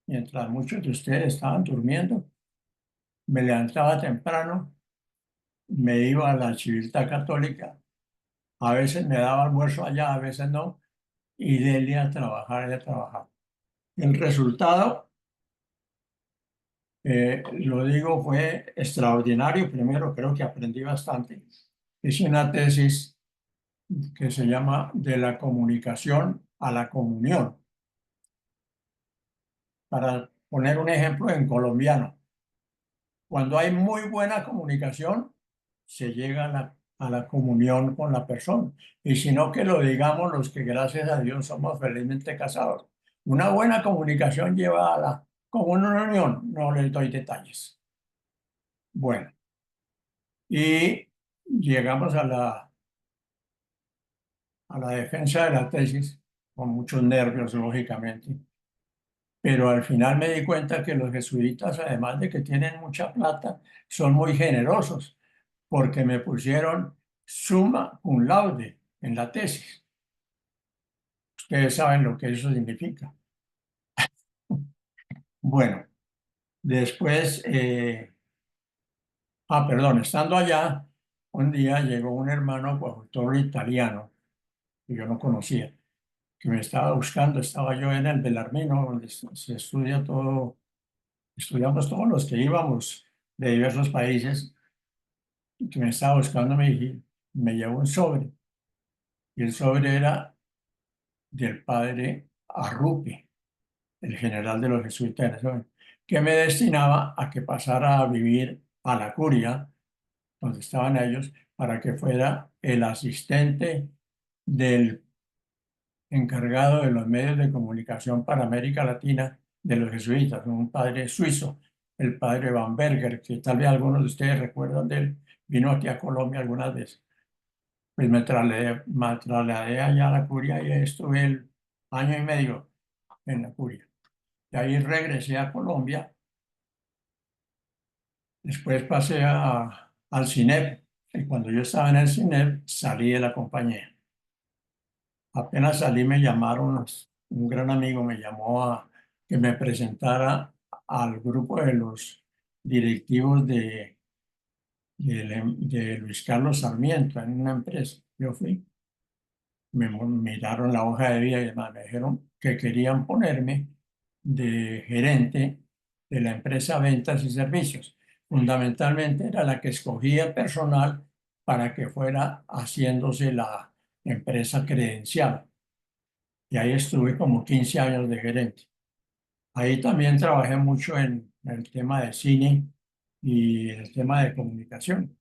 mientras muchos de ustedes estaban durmiendo, me levantaba temprano, me iba a la Civiltà Católica, a veces me daba almuerzo allá, a veces no, y de él a trabajar y a trabajar. El resultado, lo digo, fue extraordinario. Primero, creo que aprendí bastante. Hice una tesis que se llama De la comunicación a la comunión. Para poner un ejemplo en colombiano, cuando hay muy buena comunicación, se llega a la comunión con la persona. Y si no, que lo digamos los que gracias a Dios somos felizmente casados. Una buena comunicación lleva a la comunión, no les doy detalles. Bueno, y llegamos a la defensa de la tesis, con muchos nervios, lógicamente. Pero al final me di cuenta que los jesuitas, además de que tienen mucha plata, son muy generosos, porque me pusieron summa cum laude en la tesis. Ustedes saben lo que eso significa. Bueno, después, perdón, estando allá, un día llegó un hermano acuacultor italiano que yo no conocía, que me estaba buscando. Estaba yo en el Belarmino, donde se estudia todo, estudiamos todos los que íbamos de diversos países, y que me estaba buscando. Me llevó un sobre, y el sobre era del padre Arrupe, el general de los jesuitas, que me destinaba a que pasara a vivir a la curia, donde estaban ellos, para que fuera el asistente del encargado de los medios de comunicación para América Latina de los jesuitas, un padre suizo, el padre Van Berger, que tal vez algunos de ustedes recuerdan de él, vino aquí a Colombia algunas veces. Pues me trasladé allá a la curia y estuve el año y medio en la curia. De ahí regresé a Colombia. Después pasé al CINEP, y cuando yo estaba en el CINEP salí de la compañía. Apenas salí me llamaron, un gran amigo me llamó a que me presentara al grupo de los directivos de Luis Carlos Sarmiento en una empresa. Yo fui, me miraron la hoja de vida y demás, me dijeron que querían ponerme de gerente de la empresa Ventas y Servicios. Fundamentalmente era la que escogía personal para que fuera haciéndose la empresa credencial. Y ahí estuve como 15 años de gerente. Ahí también trabajé mucho en el tema de cine y el tema de comunicación.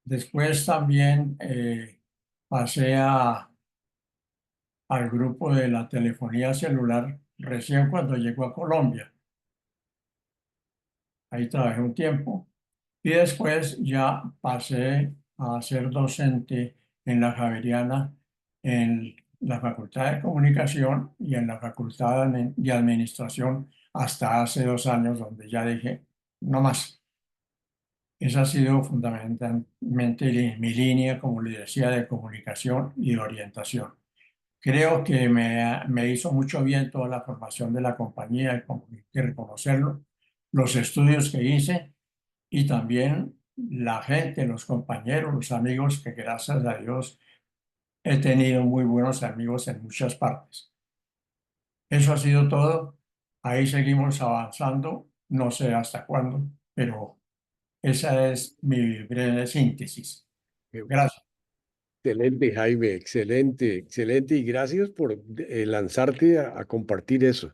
Después también pasé al grupo de la telefonía celular, recién cuando llegó a Colombia. Ahí trabajé un tiempo y después ya pasé a ser docente en la Javeriana, en la Facultad de Comunicación y en la Facultad de Administración hasta hace 2 años, donde ya dije, no más. Esa ha sido fundamentalmente mi línea, como le decía, de comunicación y de orientación. Creo que me hizo mucho bien toda la formación de la compañía, hay que reconocerlo, los estudios que hice y también la gente, los compañeros, los amigos, que gracias a Dios he tenido muy buenos amigos en muchas partes. Eso ha sido todo. Ahí seguimos avanzando, no sé hasta cuándo, pero esa es mi breve síntesis. Gracias. Excelente, Jaime, excelente, excelente. Y gracias por lanzarte a compartir eso.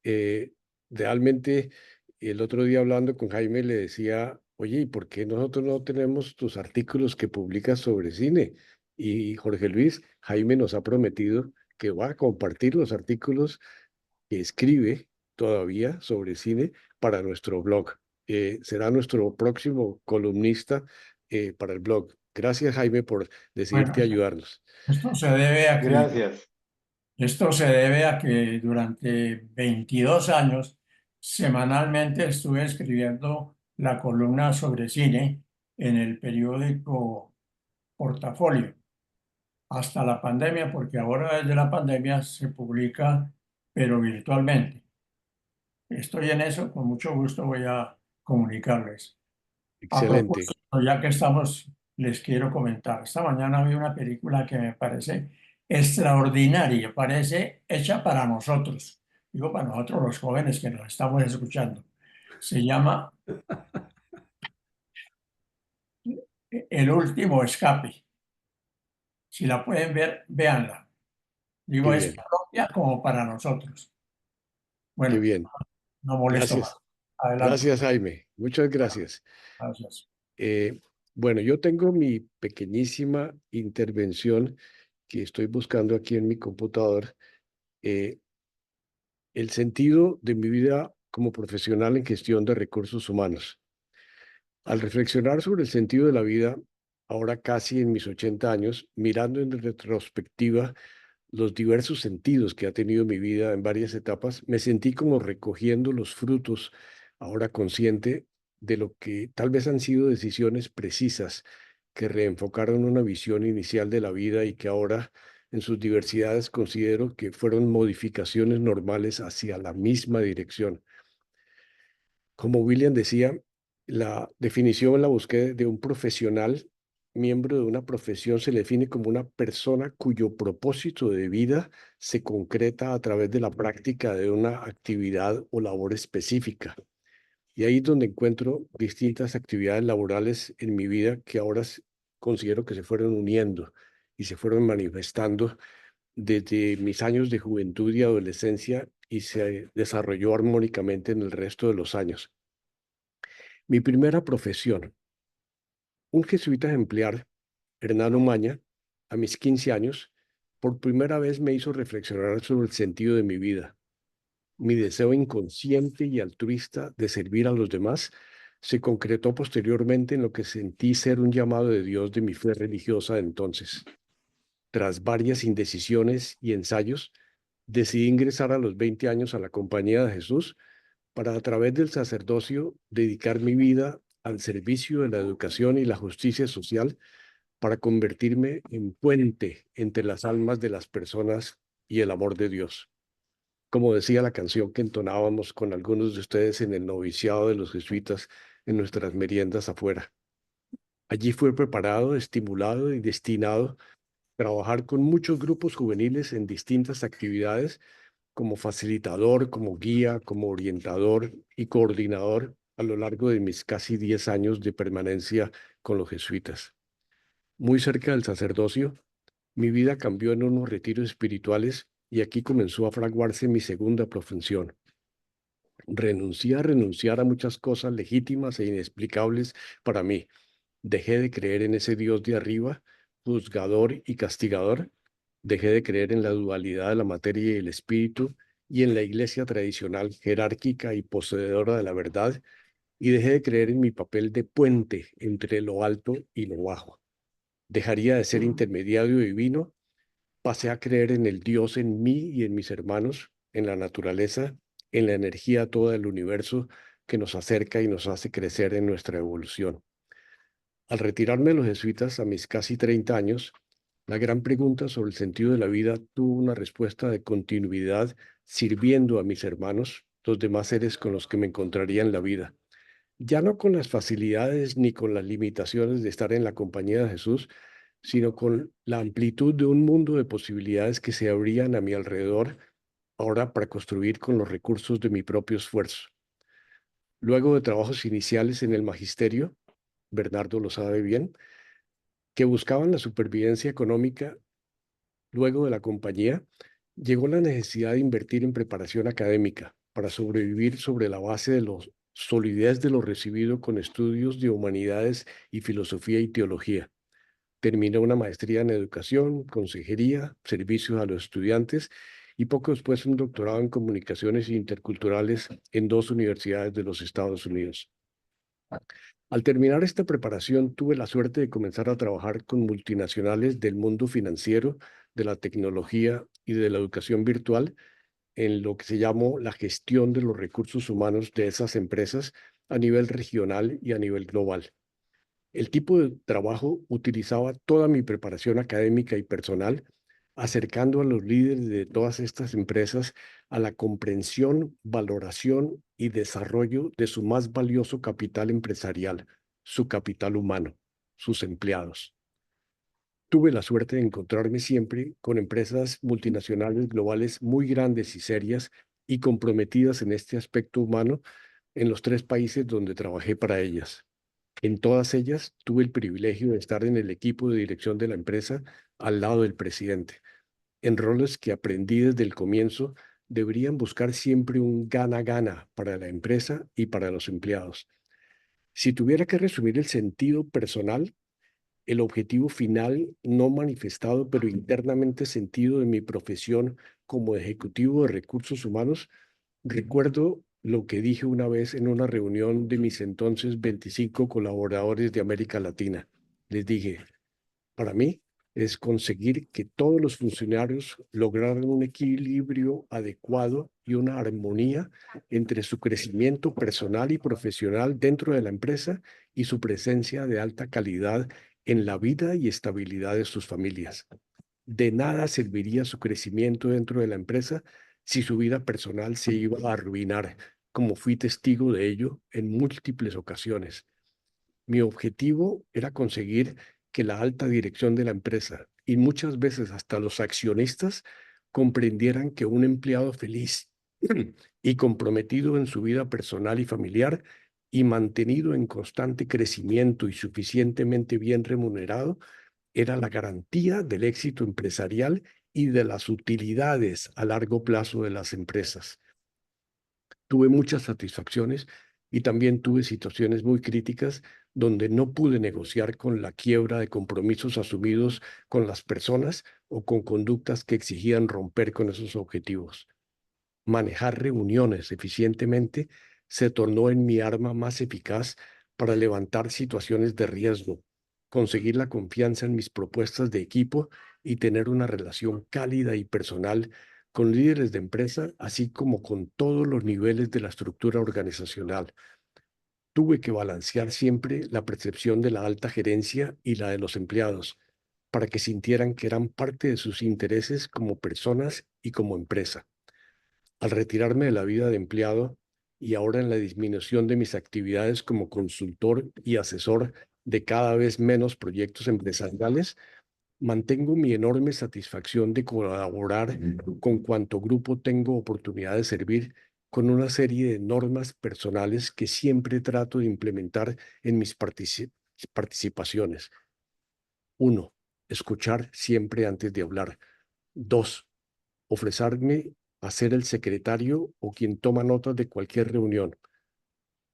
Eh, Realmente, el otro día hablando con Jaime le decía, oye, ¿y por qué nosotros no tenemos tus artículos que publicas sobre cine? Y Jorge Luis, Jaime nos ha prometido que va a compartir los artículos que escribe todavía sobre cine para nuestro blog. Será nuestro próximo columnista para el blog. Gracias, Jaime, por Bueno, decidirte a ayudarnos. esto se debe a que Gracias. Esto se debe a que durante 22 años semanalmente estuve escribiendo la columna sobre cine en el periódico Portafolio, hasta la pandemia, porque ahora desde la pandemia se publica, pero virtualmente. Estoy en eso, con mucho gusto voy a comunicarles. A Excelente. propósito, ya que estamos, les quiero comentar. Esta mañana vi una película que me parece extraordinaria, parece hecha para nosotros. Digo, para nosotros los jóvenes que nos estamos escuchando. Se llama El último escape. Si la pueden ver, véanla. Digo, Qué es bien, propia como para nosotros. qué Bueno, bien. no molesto más. Gracias. Adelante. Gracias, Jaime. Muchas gracias. Gracias. Bueno, yo tengo mi pequeñísima intervención que estoy buscando aquí en mi computador. El sentido de mi vida como profesional en gestión de recursos humanos. Al reflexionar sobre el sentido de la vida, ahora casi en mis 80 años, mirando en retrospectiva los diversos sentidos que ha tenido mi vida en varias etapas, me sentí como recogiendo los frutos, ahora consciente de lo que tal vez han sido decisiones precisas que reenfocaron una visión inicial de la vida y que ahora en sus diversidades considero que fueron modificaciones normales hacia la misma dirección. Como William decía, la definición la busqué de un profesional, miembro de una profesión, se le define como una persona cuyo propósito de vida se concreta a través de la práctica de una actividad o labor específica. Y ahí es donde encuentro distintas actividades laborales en mi vida que ahora considero que se fueron uniendo y se fueron manifestando desde mis años de juventud y adolescencia y se desarrolló armónicamente en el resto de los años. Mi primera profesión, un jesuita ejemplar, Hernán Umaña, a mis 15 años, por primera vez me hizo reflexionar sobre el sentido de mi vida. Mi deseo inconsciente y altruista de servir a los demás se concretó posteriormente en lo que sentí ser un llamado de Dios de mi fe religiosa de entonces. Tras varias indecisiones y ensayos, decidí ingresar a los 20 años a la Compañía de Jesús para a través del sacerdocio dedicar mi vida al servicio de la educación y la justicia social para convertirme en puente entre las almas de las personas y el amor de Dios. Como decía la canción que entonábamos con algunos de ustedes en el noviciado de los jesuitas en nuestras meriendas afuera. Allí fue preparado, estimulado y destinado a trabajar con muchos grupos juveniles en distintas actividades como facilitador, como guía, como orientador y coordinador a lo largo de mis casi 10 años de permanencia con los jesuitas. Muy cerca del sacerdocio, mi vida cambió en unos retiros espirituales y aquí comenzó a fraguarse mi segunda profesión. Renuncié a renunciar a muchas cosas legítimas e inexplicables para mí. Dejé de creer en ese Dios de arriba, juzgador y castigador. Dejé de creer en la dualidad de la materia y el espíritu y en la iglesia tradicional, jerárquica y poseedora de la verdad, y dejé de creer en mi papel de puente entre lo alto y lo bajo. Dejaría de ser intermediario divino, pasé a creer en el Dios en mí y en mis hermanos, en la naturaleza, en la energía toda del universo que nos acerca y nos hace crecer en nuestra evolución. Al retirarme de los jesuitas a mis casi 30 años, la gran pregunta sobre el sentido de la vida tuvo una respuesta de continuidad sirviendo a mis hermanos, los demás seres con los que me encontraría en la vida. Ya no con las facilidades ni con las limitaciones de estar en la compañía de Jesús, sino con la amplitud de un mundo de posibilidades que se abrían a mi alrededor ahora para construir con los recursos de mi propio esfuerzo. Luego de trabajos iniciales en el magisterio, Bernardo lo sabe bien, que buscaban la supervivencia económica, luego de la compañía, llegó la necesidad de invertir en preparación académica para sobrevivir sobre la base de la solidez de lo recibido con estudios de humanidades y filosofía y teología. Terminé una maestría en educación, consejería, servicios a los estudiantes y poco después un doctorado en comunicaciones interculturales en 2 universidades de los Estados Unidos. Al terminar esta preparación, tuve la suerte de comenzar a trabajar con multinacionales del mundo financiero, de la tecnología y de la educación virtual en lo que se llamó la gestión de los recursos humanos de esas empresas a nivel regional y a nivel global. El tipo de trabajo utilizaba toda mi preparación académica y personal, acercando a los líderes de todas estas empresas a la comprensión, valoración y desarrollo de su más valioso capital empresarial, su capital humano, sus empleados. Tuve la suerte de encontrarme siempre con empresas multinacionales globales muy grandes y serias y comprometidas en este aspecto humano en los 3 países donde trabajé para ellas. En todas ellas tuve el privilegio de estar en el equipo de dirección de la empresa al lado del presidente, en roles que aprendí desde el comienzo deberían buscar siempre un gana-gana para la empresa y para los empleados. Si tuviera que resumir el sentido personal, el objetivo final no manifestado pero internamente sentido de mi profesión como ejecutivo de recursos humanos, recuerdo lo que dije una vez en una reunión de mis entonces 25 colaboradores de América Latina. Les dije, para mí es conseguir que todos los funcionarios lograran un equilibrio adecuado y una armonía entre su crecimiento personal y profesional dentro de la empresa y su presencia de alta calidad en la vida y estabilidad de sus familias. De nada serviría su crecimiento dentro de la empresa si su vida personal se iba a arruinar, como fui testigo de ello en múltiples ocasiones. Mi objetivo era conseguir que la alta dirección de la empresa y muchas veces hasta los accionistas comprendieran que un empleado feliz y comprometido en su vida personal y familiar y mantenido en constante crecimiento y suficientemente bien remunerado era la garantía del éxito empresarial y de las utilidades a largo plazo de las empresas. Tuve muchas satisfacciones y también tuve situaciones muy críticas donde no pude negociar con la quiebra de compromisos asumidos con las personas o con conductas que exigían romper con esos objetivos. Manejar reuniones eficientemente se tornó en mi arma más eficaz para levantar situaciones de riesgo, conseguir la confianza en mis propuestas de equipo y tener una relación cálida y personal con líderes de empresa, así como con todos los niveles de la estructura organizacional. Tuve que balancear siempre la percepción de la alta gerencia y la de los empleados, para que sintieran que eran parte de sus intereses como personas y como empresa. Al retirarme de la vida de empleado y ahora en la disminución de mis actividades como consultor y asesor de cada vez menos proyectos empresariales, mantengo mi enorme satisfacción de colaborar con cuanto grupo tengo oportunidad de servir con una serie de normas personales que siempre trato de implementar en mis participaciones. 1. Escuchar siempre antes de hablar. 2. Ofrecerme a ser el secretario o quien toma notas de cualquier reunión.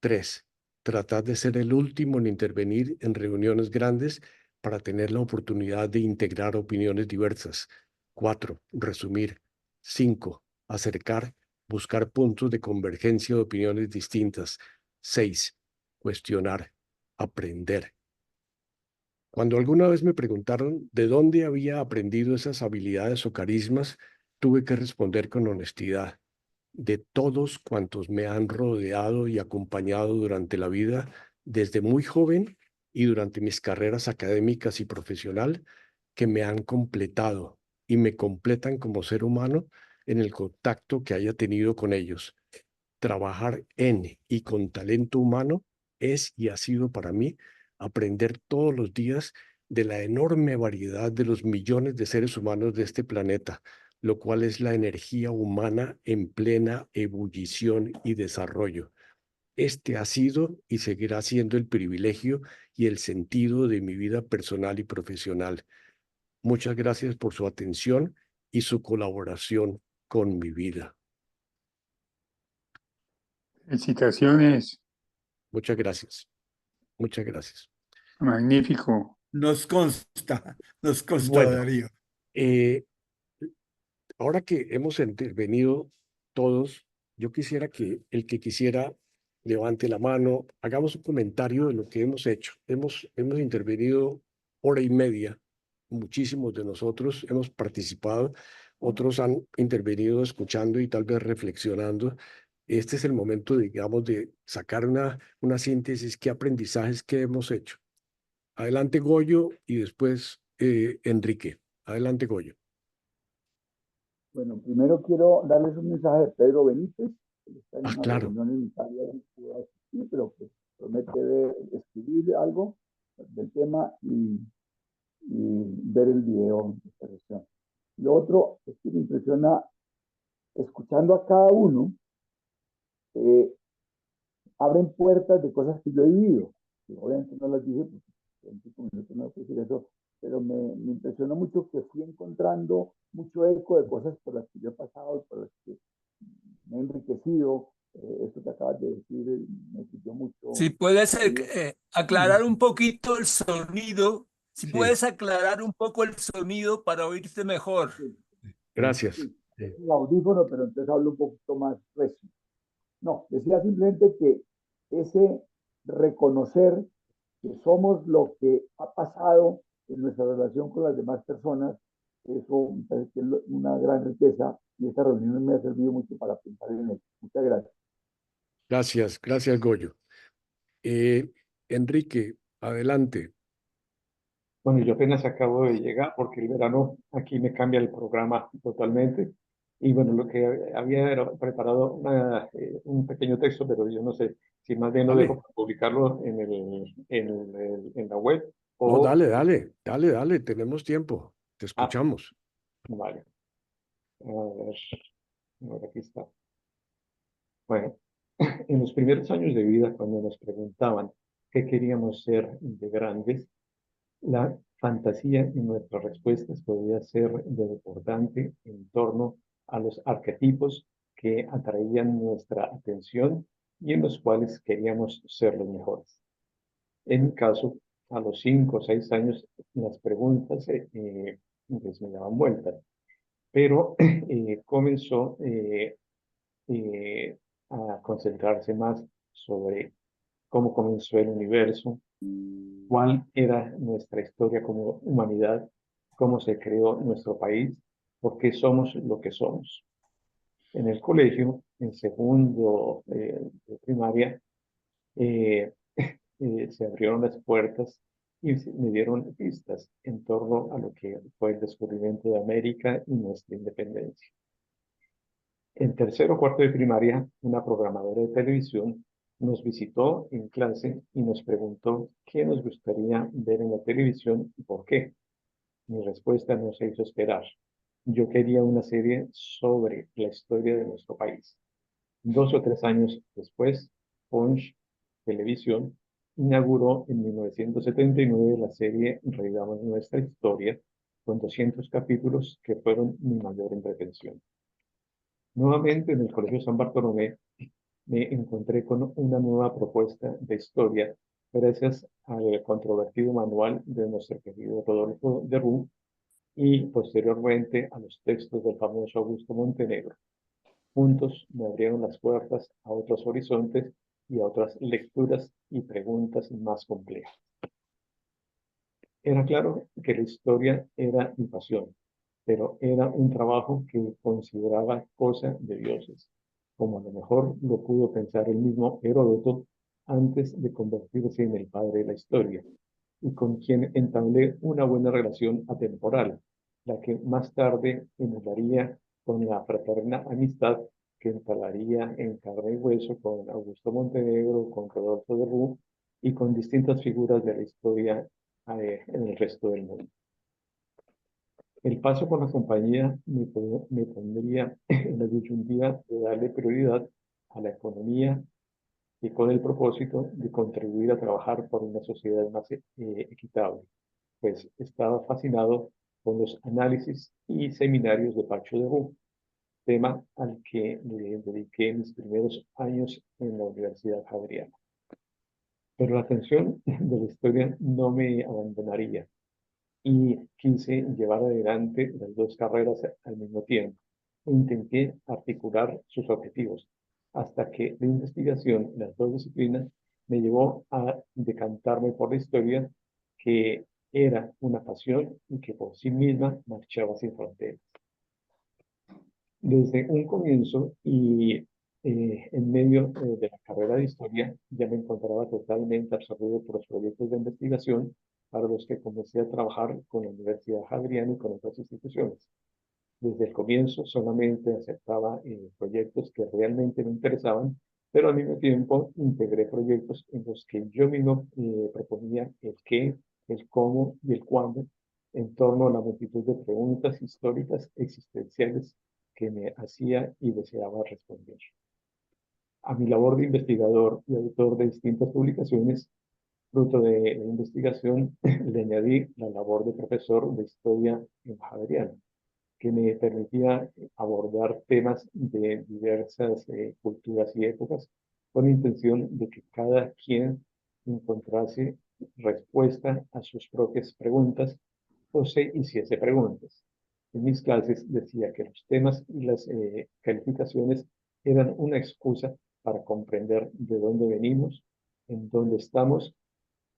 3. Tratar de ser el último en intervenir en reuniones grandes para tener la oportunidad de integrar opiniones diversas. 4. Resumir. 5. Acercar buscar puntos de convergencia de opiniones distintas. 6, cuestionar, aprender. Cuando alguna vez me preguntaron de dónde había aprendido esas habilidades o carismas, tuve que responder con honestidad. De todos cuantos me han rodeado y acompañado durante la vida, desde muy joven y durante mis carreras académicas y profesional, que me han completado y me completan como ser humano en el contacto que haya tenido con ellos. Trabajar en y con talento humano es y ha sido para mí aprender todos los días de la enorme variedad de los millones de seres humanos de este planeta, lo cual es la energía humana en plena ebullición y desarrollo. Este ha sido y seguirá siendo el privilegio y el sentido de mi vida personal y profesional. Muchas gracias por su atención y su colaboración con mi vida. Felicitaciones, Muchas gracias. Muchas gracias. magnífico. Nos consta, Bueno, Darío. ahora que hemos intervenido todos, yo quisiera que el que quisiera levante la mano, hagamos un comentario de lo que hemos hecho. Hemos intervenido hora y media, muchísimos de nosotros hemos participado, otros han intervenido escuchando y tal vez reflexionando. Este es el momento, digamos, de sacar una síntesis, qué aprendizajes que hemos hecho. Adelante, Goyo, y después Enrique. Adelante, Goyo. Bueno, primero quiero darles un mensaje de Pedro Benítez, que está en una Claro. reunión en Italia, no pudo asistir, pero que promete escribir algo del tema y ver el video de esta sesión. Lo otro es que me impresiona, escuchando a cada uno, abren puertas de cosas que yo he vivido. Y obviamente no las dije, porque en 5 minutos no puedo decir eso, pero me impresionó mucho que fui encontrando mucho eco de cosas por las que yo he pasado, por las que me he enriquecido. Esto que acabas de decir me sirvió mucho. Si puedes aclarar un poquito el sonido, si Sí. puedes aclarar un poco el sonido para oírte mejor. Gracias. Sí, es el audífono, pero entonces hablo un poquito más recio. No, decía simplemente que ese reconocer que somos lo que ha pasado en nuestra relación con las demás personas, eso me parece que es una gran riqueza y esta reunión me ha servido mucho para pensar en eso. Muchas gracias. Gracias, Goyo. Enrique, adelante. Bueno, yo apenas acabo de llegar porque el verano aquí me cambia el programa totalmente. Y bueno, lo que había era preparado un pequeño texto, pero yo no sé si más bien lo Dale. dejo para publicarlo en la web No, o... dale, tenemos tiempo, te escuchamos. Vale. A ver, aquí está. Bueno, en los primeros años de vida, cuando nos preguntaban qué queríamos ser de grandes, la fantasía en nuestras respuestas podía ser desbordante en torno a los arquetipos que atraían nuestra atención y en los cuales queríamos ser los mejores. En mi caso, a los 5 o 6 años, las preguntas pues me daban vueltas, pero comenzó a concentrarse más sobre cómo comenzó el universo, cuál era nuestra historia como humanidad, cómo se creó nuestro país, por qué somos lo que somos. En el colegio, en segundo de primaria, se abrieron las puertas y me dieron pistas en torno a lo que fue el descubrimiento de América y nuestra independencia. En tercero o cuarto de primaria, una programadora de televisión nos visitó en clase y nos preguntó qué nos gustaría ver en la televisión y por qué. Mi respuesta no se hizo esperar. Yo quería una serie sobre la historia de nuestro país. 2 o 3 años después, Punch Televisión inauguró en 1979 la serie Revivamos nuestra historia, con 200 capítulos que fueron mi mayor entretención. Nuevamente en el Colegio San Bartolomé me encontré con una nueva propuesta de historia gracias al controvertido manual de nuestro querido Rodolfo de Rú y posteriormente a los textos del famoso Augusto Montenegro. Juntos me abrieron las puertas a otros horizontes y a otras lecturas y preguntas más complejas. Era claro que la historia era mi pasión, pero era un trabajo que consideraba cosa de dioses, como a lo mejor lo pudo pensar el mismo Heródoto antes de convertirse en el padre de la historia, y con quien entablé una buena relación atemporal, la que más tarde emularía con la fraterna amistad que entablaría en carne y hueso con Augusto Montenegro, con Rodolfo de Rú y con distintas figuras de la historia en el resto del mundo. El paso por la compañía me pondría en la disyuntiva de darle prioridad a la economía y con el propósito de contribuir a trabajar por una sociedad más equitable, pues estaba fascinado con los análisis y seminarios de Pacho de Rú, tema al que le dediqué mis primeros años en la Universidad Javeriana. Pero la atención de la historia no me abandonaría y quise llevar adelante las dos carreras al mismo tiempo. Intenté articular sus objetivos hasta que la investigación, las dos disciplinas, me llevó a decantarme por la historia, que era una pasión y que por sí misma marchaba sin fronteras. Desde un comienzo y en medio de la carrera de historia, ya me encontraba totalmente absorbido por los proyectos de investigación para los que comencé a trabajar con la Universidad Javeriana y con otras instituciones. Desde el comienzo solamente aceptaba proyectos que realmente me interesaban, pero al mismo tiempo integré proyectos en los que yo mismo proponía el qué, el cómo y el cuándo en torno a la multitud de preguntas históricas existenciales que me hacía y deseaba responder. A mi labor de investigador y autor de distintas publicaciones, fruto de la investigación, le añadí la labor de profesor de historia en Javeriana, que me permitía abordar temas de diversas culturas y épocas, con la intención de que cada quien encontrase respuesta a sus propias preguntas o se hiciese preguntas. En mis clases decía que los temas y las calificaciones eran una excusa para comprender de dónde venimos, en dónde estamos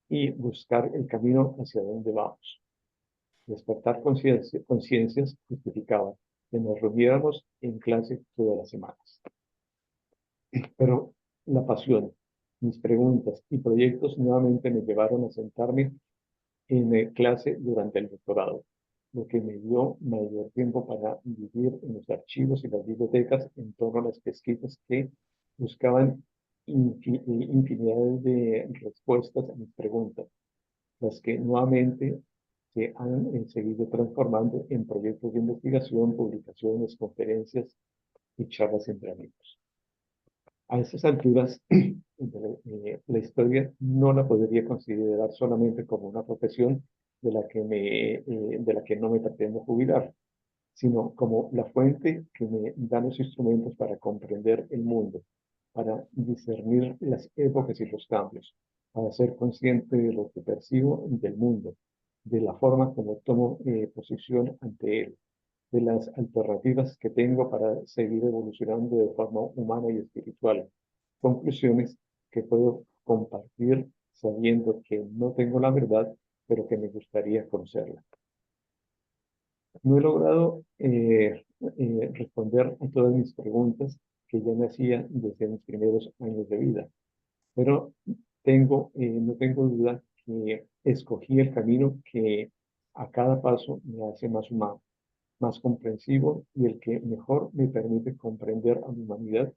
y buscar el camino hacia dónde vamos. Despertar conciencias justificaba que nos reuniéramos en clase todas las semanas. Pero la pasión, mis preguntas y proyectos nuevamente me llevaron a sentarme en clase durante el doctorado, lo que me dio mayor tiempo para vivir en los archivos y las bibliotecas en torno a las pesquisas que buscaban infinidad de respuestas a mis preguntas, las que nuevamente se han seguido transformando en proyectos de investigación, publicaciones, conferencias y charlas entre amigos. A esas alturas, la historia no la podría considerar solamente como una profesión de la que no me pretendo jubilar, sino como la fuente que me da los instrumentos para comprender el mundo, para discernir las épocas y los cambios, para ser consciente de lo que percibo del mundo, de la forma como tomo posición ante él, de las alternativas que tengo para seguir evolucionando de forma humana y espiritual. Conclusiones que puedo compartir sabiendo que no tengo la verdad, pero que me gustaría conocerla. No he logrado responder a todas mis preguntas que ya me hacía desde mis primeros años de vida, pero no tengo duda que escogí el camino que a cada paso me hace más humano, más comprensivo y el que mejor me permite comprender a la humanidad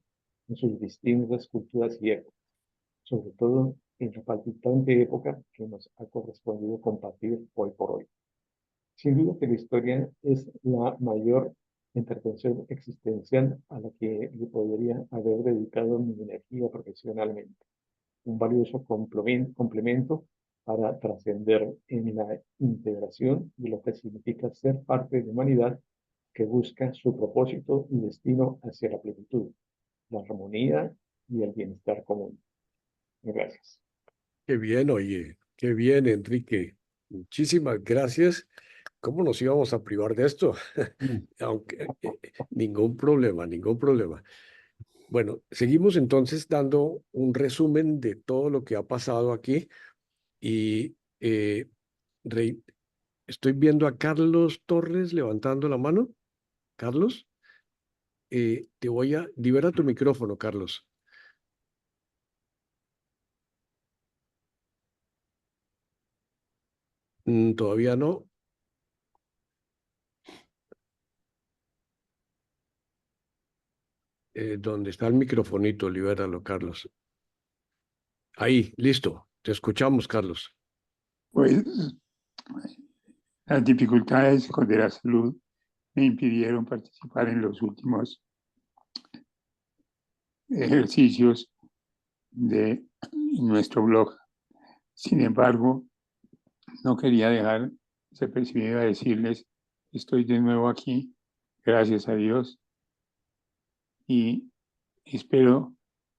en sus distintas culturas y épocas, sobre todo en la palpitante época que nos ha correspondido compartir hoy por hoy. Sin duda que la historia es la mayor intervención existencial a la que le podría haber dedicado mi energía profesionalmente. Un valioso complemento para trascender en la integración de lo que significa ser parte de la humanidad que busca su propósito y destino hacia la plenitud, la armonía y el bienestar común. Gracias. Qué bien, oye, qué bien, Enrique. Muchísimas gracias. ¿cómo nos íbamos a privar de esto? Aunque ningún problema, ningún problema. Bueno, seguimos entonces dando un resumen de todo lo que ha pasado aquí y estoy viendo a Carlos Torres levantando la mano. Carlos, libera tu micrófono, Carlos. Todavía no. ¿Dónde está el microfonito? Libéralo, Carlos. Ahí, listo. Te escuchamos, Carlos. Pues las dificultades de la salud me impidieron participar en los últimos ejercicios de nuestro blog. Sin embargo, no quería dejar desapercibido a decirles, estoy de nuevo aquí, gracias a Dios, y espero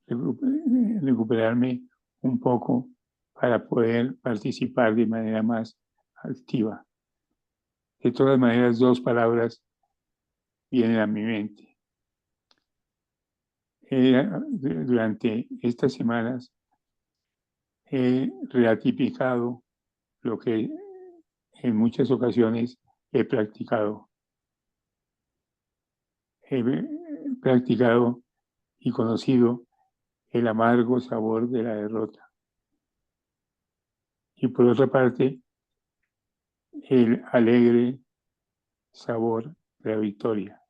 recuperarme un poco para poder participar de manera más activa. De todas maneras, dos palabras vienen a mi mente. Durante estas semanas he ratificado lo que en muchas ocasiones he practicado. He practicado y conocido el amargo sabor de la derrota. Y por otra parte, el alegre sabor de la victoria.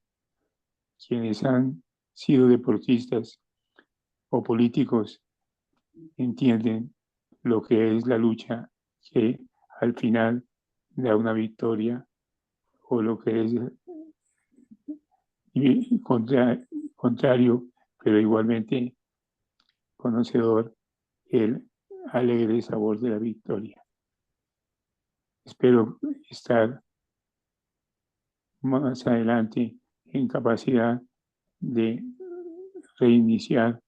Quienes han sido deportistas o políticos entienden lo que es la lucha que al final da una victoria, o lo que es contrario, pero igualmente conocedor, el alegre sabor de la victoria. Espero estar más adelante en capacidad de reiniciar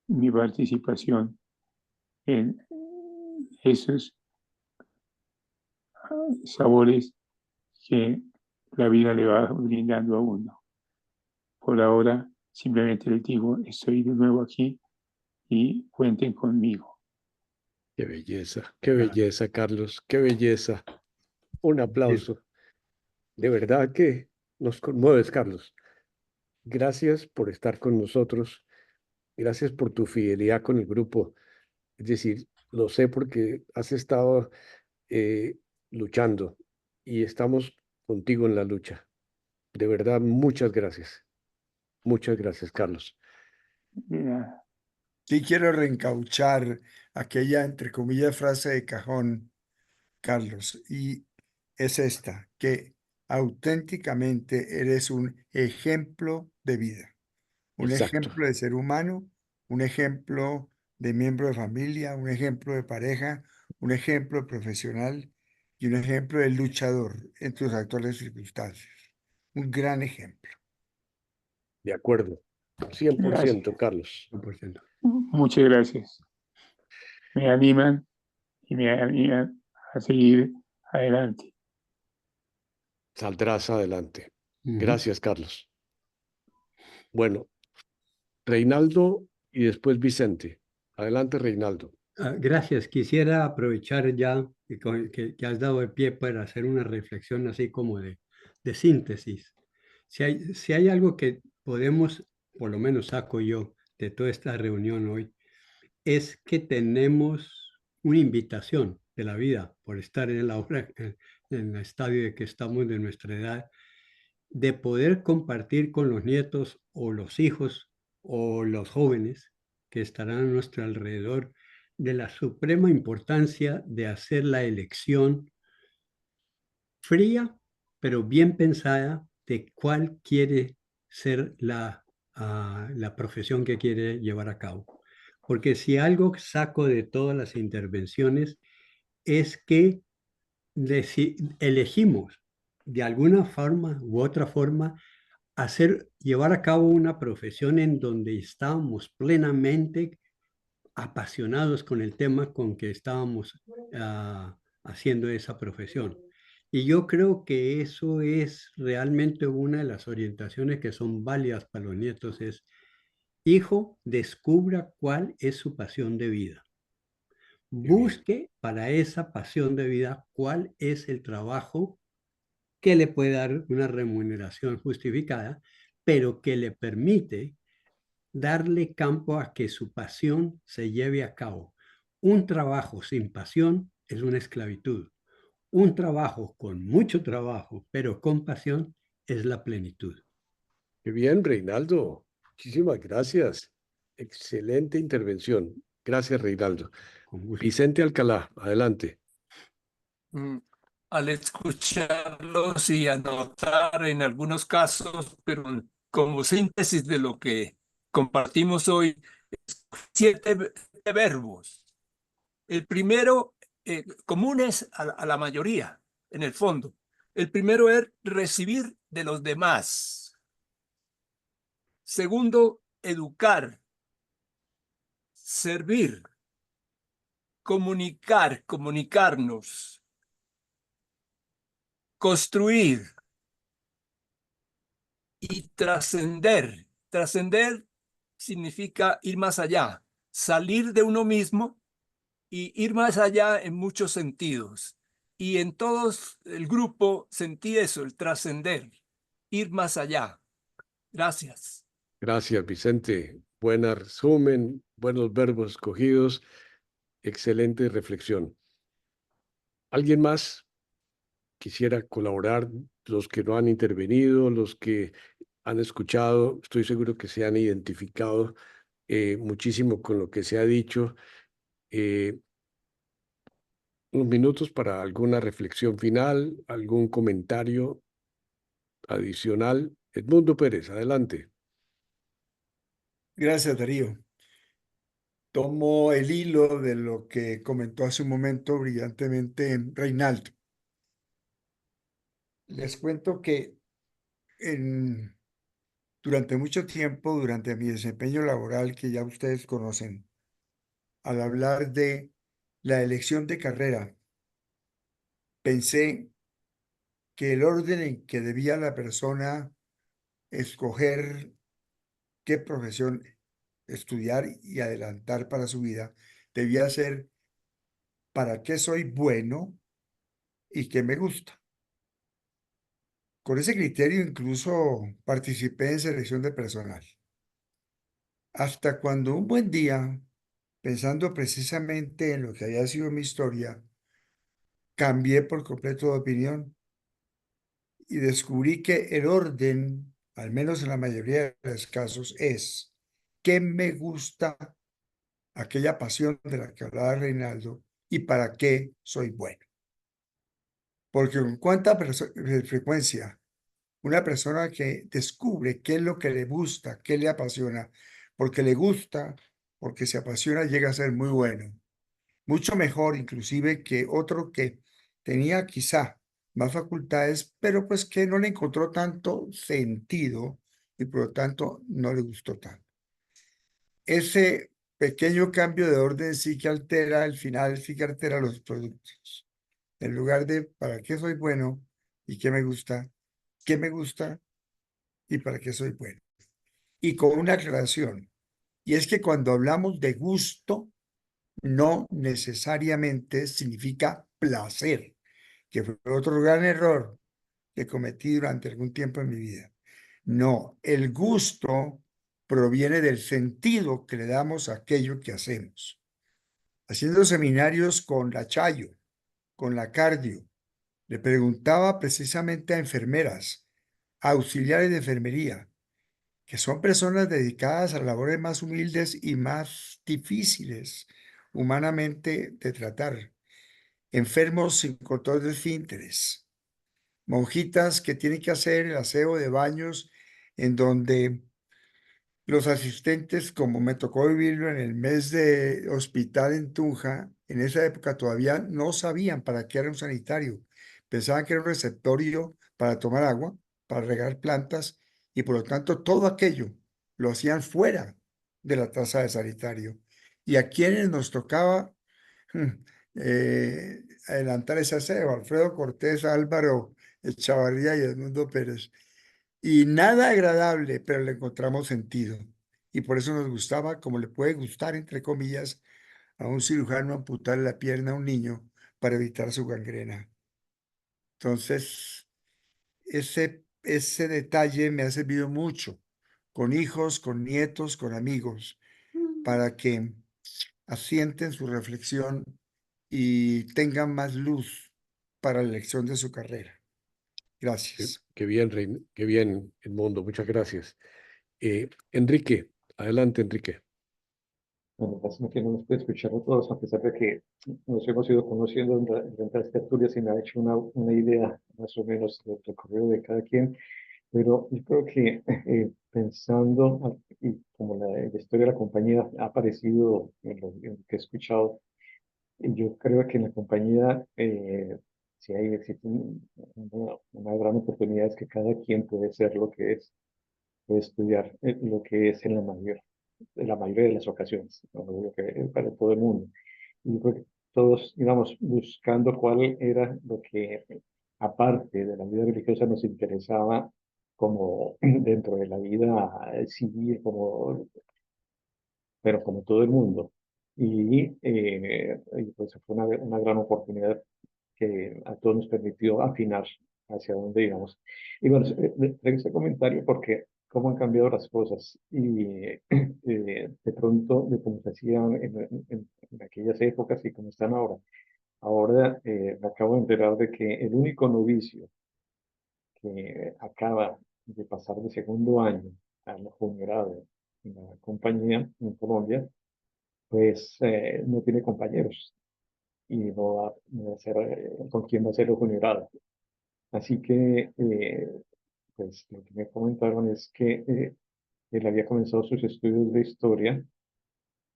mi participación en esos sabores que la vida le va brindando a uno. Por ahora, simplemente les digo, estoy de nuevo aquí y cuenten conmigo. Qué belleza, Carlos, qué belleza. Un aplauso. De verdad que nos conmueves, Carlos. Gracias por estar con nosotros. Gracias por tu fidelidad con el grupo. Es decir, lo sé porque has estado luchando y estamos contigo en la lucha. De verdad, muchas gracias. Muchas gracias, Carlos. Sí, quiero reencauchar aquella, entre comillas, frase de cajón, Carlos, y es esta, que auténticamente eres un ejemplo de vida, un Exacto. ejemplo de ser humano, un ejemplo de miembro de familia, un ejemplo de pareja, un ejemplo de profesional y un ejemplo de luchador en tus actuales circunstancias. Un gran ejemplo. De acuerdo. 100%, Carlos. 100%. Muchas gracias. Me animan y me animan a seguir adelante. Saldrás adelante. Gracias, Carlos. Bueno, Reinaldo y después Vicente. Adelante, Reinaldo. Gracias. Quisiera aprovechar ya que has dado el pie para hacer una reflexión así como de síntesis. Si hay algo que podemos, por lo menos saco yo de toda esta reunión hoy, es que tenemos una invitación de la vida por estar en la hora, en el estadio de que estamos de nuestra edad, de poder compartir con los nietos o los hijos o los jóvenes que estarán a nuestro alrededor de la suprema importancia de hacer la elección fría, pero bien pensada de cuál quiere ser la profesión que quiere llevar a cabo. Porque si algo saco de todas las intervenciones es que elegimos de alguna forma u otra forma llevar a cabo una profesión en donde estábamos plenamente apasionados con el tema con que estábamos haciendo esa profesión. Y yo creo que eso es realmente una de las orientaciones que son válidas para los nietos, es, hijo, descubra cuál es su pasión de vida. Busque para esa pasión de vida cuál es el trabajo que le puede dar una remuneración justificada, pero que le permite darle campo a que su pasión se lleve a cabo. Un trabajo sin pasión es una esclavitud. Un trabajo con mucho trabajo, pero con pasión, es la plenitud. Qué bien, Reinaldo. Muchísimas gracias. Excelente intervención. Gracias, Reinaldo. Vicente Alcalá, adelante. Al escucharlos y anotar en algunos casos, pero como síntesis de lo que compartimos hoy, 7 verbos. El primero, comunes a la mayoría, en el fondo. El primero es recibir de los demás. Segundo, educar, servir, comunicar, comunicarnos, construir y trascender. Trascender significa ir más allá, salir de uno mismo y ir más allá en muchos sentidos. Y en todos el grupo sentí eso, el trascender, ir más allá. Gracias. Gracias, Vicente. Buen resumen, buenos verbos escogidos, excelente reflexión. ¿Alguien más quisiera colaborar? Los que no han intervenido, los que han escuchado, estoy seguro que se han identificado muchísimo con lo que se ha dicho. Unos minutos para alguna reflexión final, algún comentario adicional. Edmundo Pérez, adelante. Gracias, Darío. Tomo el hilo de lo que comentó hace un momento brillantemente Reinaldo. Les cuento que durante mucho tiempo, durante mi desempeño laboral, que ya ustedes conocen, al hablar de la elección de carrera, pensé que el orden en que debía la persona escoger qué profesión estudiar y adelantar para su vida debía ser para qué soy bueno y qué me gusta. Con ese criterio incluso participé en selección de personal. Hasta cuando un buen día, pensando precisamente en lo que había sido mi historia, cambié por completo de opinión y descubrí que el orden, al menos en la mayoría de los casos, es qué me gusta, aquella pasión de la que hablaba Reinaldo, y para qué soy bueno. Porque con cuánta frecuencia una persona que descubre qué es lo que le gusta, qué le apasiona, porque le gusta, porque se apasiona, llega a ser muy bueno. Mucho mejor inclusive que otro que tenía quizá más facultades, pero pues que no le encontró tanto sentido y por lo tanto no le gustó tanto. Ese pequeño cambio de orden sí que altera el final, sí que altera los productos. En lugar de para qué soy bueno y qué me gusta y para qué soy bueno. Y con una aclaración, y es que cuando hablamos de gusto, no necesariamente significa placer, que fue otro gran error que cometí durante algún tiempo en mi vida. No, el gusto proviene del sentido que le damos a aquello que hacemos. Haciendo seminarios con la Chayo, con la Cardio, le preguntaba precisamente a enfermeras, a auxiliares de enfermería, que son personas dedicadas a labores más humildes y más difíciles humanamente de tratar. Enfermos sin control de esfínteres, monjitas que tienen que hacer el aseo de baños en donde los asistentes, como me tocó vivirlo en el mes de hospital en Tunja, en esa época todavía no sabían para qué era un sanitario. Pensaban que era un receptorio para tomar agua, para regar plantas, y por lo tanto todo aquello lo hacían fuera de la taza de sanitario. Y a quienes nos tocaba adelantar ese aseo, Alfredo Cortés, Álvaro Echavarría y Edmundo Pérez. Y nada agradable, pero le encontramos sentido. Y por eso nos gustaba, como le puede gustar, entre comillas, a un cirujano amputarle la pierna a un niño para evitar su gangrena. Entonces, ese detalle me ha servido mucho, con hijos, con nietos, con amigos, para que asienten su reflexión y tengan más luz para la elección de su carrera. Gracias. Qué bien, qué bien, Edmundo, muchas gracias. Enrique, adelante, Enrique. Bueno, lástima que no nos puede escuchar a todos, a pesar de que nos hemos ido conociendo durante las tertulias y me ha hecho una idea más o menos del recorrido de cada quien. Pero yo creo que pensando, y como la historia de la compañía ha aparecido en lo que he escuchado, yo creo que en la compañía sí existe una gran oportunidad, es que cada quien puede ser lo que es, puede estudiar lo que es en la mayoría de las ocasiones, no digo que para todo el mundo. Y yo creo que todos íbamos buscando cuál era lo que, aparte de la vida religiosa, nos interesaba como dentro de la vida civil, pero como todo el mundo. Y pues fue una gran oportunidad que a todos nos permitió afinar hacia dónde íbamos. Y bueno, traigo este comentario porque cómo han cambiado las cosas y de pronto de cómo se hacían en aquellas épocas y cómo están ahora. Ahora me acabo de enterar de que el único novicio que acaba de pasar de segundo año a la jubilado en la compañía en Colombia, pues no tiene compañeros y no va a ser con quién va a ser el jubilado. Así que, pues lo que me comentaron es que él había comenzado sus estudios de historia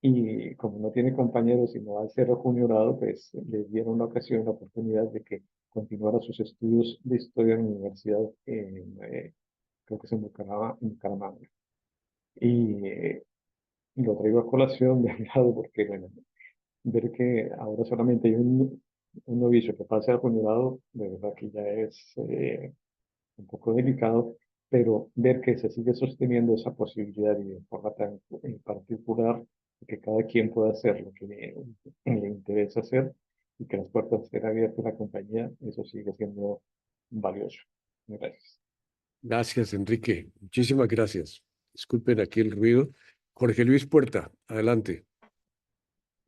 y como no tiene compañeros y no va a ser juniorado, pues le dieron la ocasión, la oportunidad de que continuara sus estudios de historia en la universidad, creo que es en Bucaramanga. Y lo traigo a colación de al lado porque, bueno, ver que ahora solamente hay un novicio que pase al juniorado, de verdad que ya es un poco delicado, pero ver que se sigue sosteniendo esa posibilidad y de forma tan en particular, que cada quien pueda hacer lo que le interesa hacer y que las puertas estén abiertas a la compañía, eso sigue siendo valioso. Gracias. Gracias, Enrique. Muchísimas gracias. Disculpen aquí el ruido. Jorge Luis Puerta, adelante.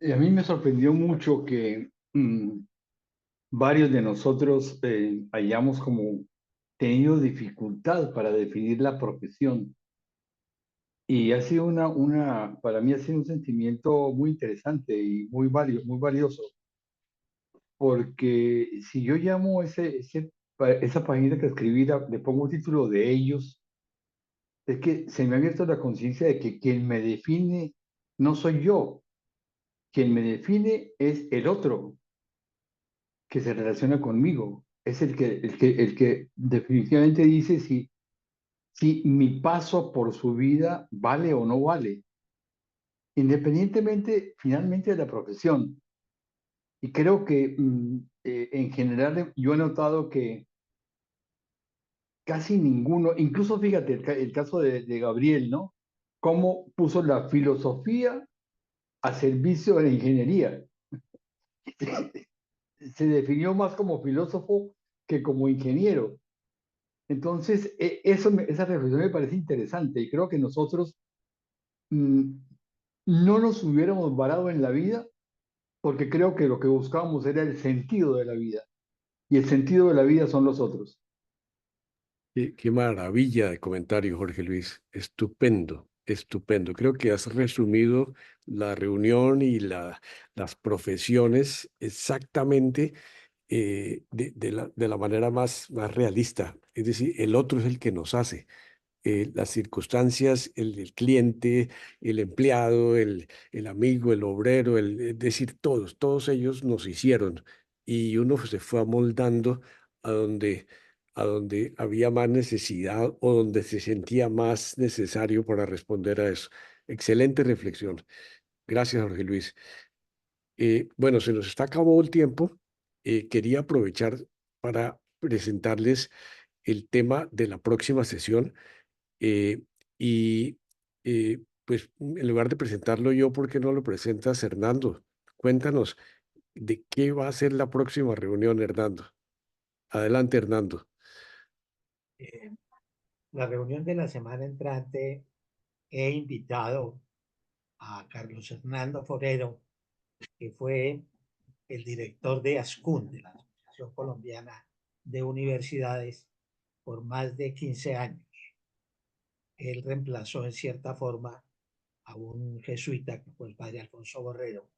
A mí me sorprendió mucho que varios de nosotros hayamos como tenido dificultad para definir la profesión. Y ha sido para mí ha sido un sentimiento muy interesante y muy valioso, porque si yo llamo esa página que escribí, le pongo un título de ellos, es que se me ha abierto la conciencia de que quien me define no soy yo, quien me define es el otro que se relaciona conmigo, es el que definitivamente dice si mi paso por su vida vale o no vale, independientemente finalmente de la profesión. Y creo que en general yo he notado que casi ninguno, incluso fíjate el caso de Gabriel, ¿no? Cómo puso la filosofía a servicio de la ingeniería. Se definió más como filósofo que como ingeniero. Entonces, esa reflexión me parece interesante y creo que nosotros no nos hubiéramos varado en la vida porque creo que lo que buscábamos era el sentido de la vida y el sentido de la vida son los otros. Qué maravilla de comentario, Jorge Luis. Estupendo, estupendo. Creo que has resumido la reunión y las profesiones exactamente de la manera más realista. Es decir, el otro es el que nos hace. Las circunstancias, el cliente, el empleado, el amigo, el obrero, es decir, todos ellos nos hicieron y uno se fue amoldando a donde había más necesidad o donde se sentía más necesario para responder a eso. Excelente reflexión. Gracias, Jorge Luis. Bueno, se nos está acabando el tiempo. Quería aprovechar para presentarles el tema de la próxima sesión. Y pues en lugar de presentarlo yo, ¿por qué no lo presentas, Hernando? Cuéntanos de qué va a ser la próxima reunión, Hernando. Adelante, Hernando. La reunión de la semana entrante he invitado a Carlos Hernando Forero, que fue el director de ASCUN, de la Asociación Colombiana de Universidades, por más de 15 años. Él reemplazó en cierta forma a un jesuita que fue el padre Alfonso Borrero,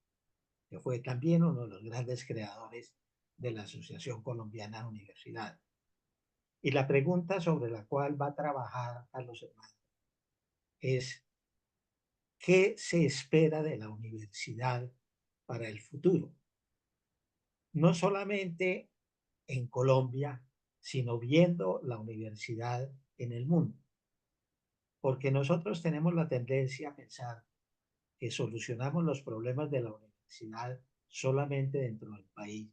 que fue también uno de los grandes creadores de la Asociación Colombiana de Universidades. Y la pregunta sobre la cual va a trabajar Carlos Hernando es: ¿qué se espera de la universidad para el futuro? No solamente en Colombia, sino viendo la universidad en el mundo. Porque nosotros tenemos la tendencia a pensar que solucionamos los problemas de la universidad solamente dentro del país.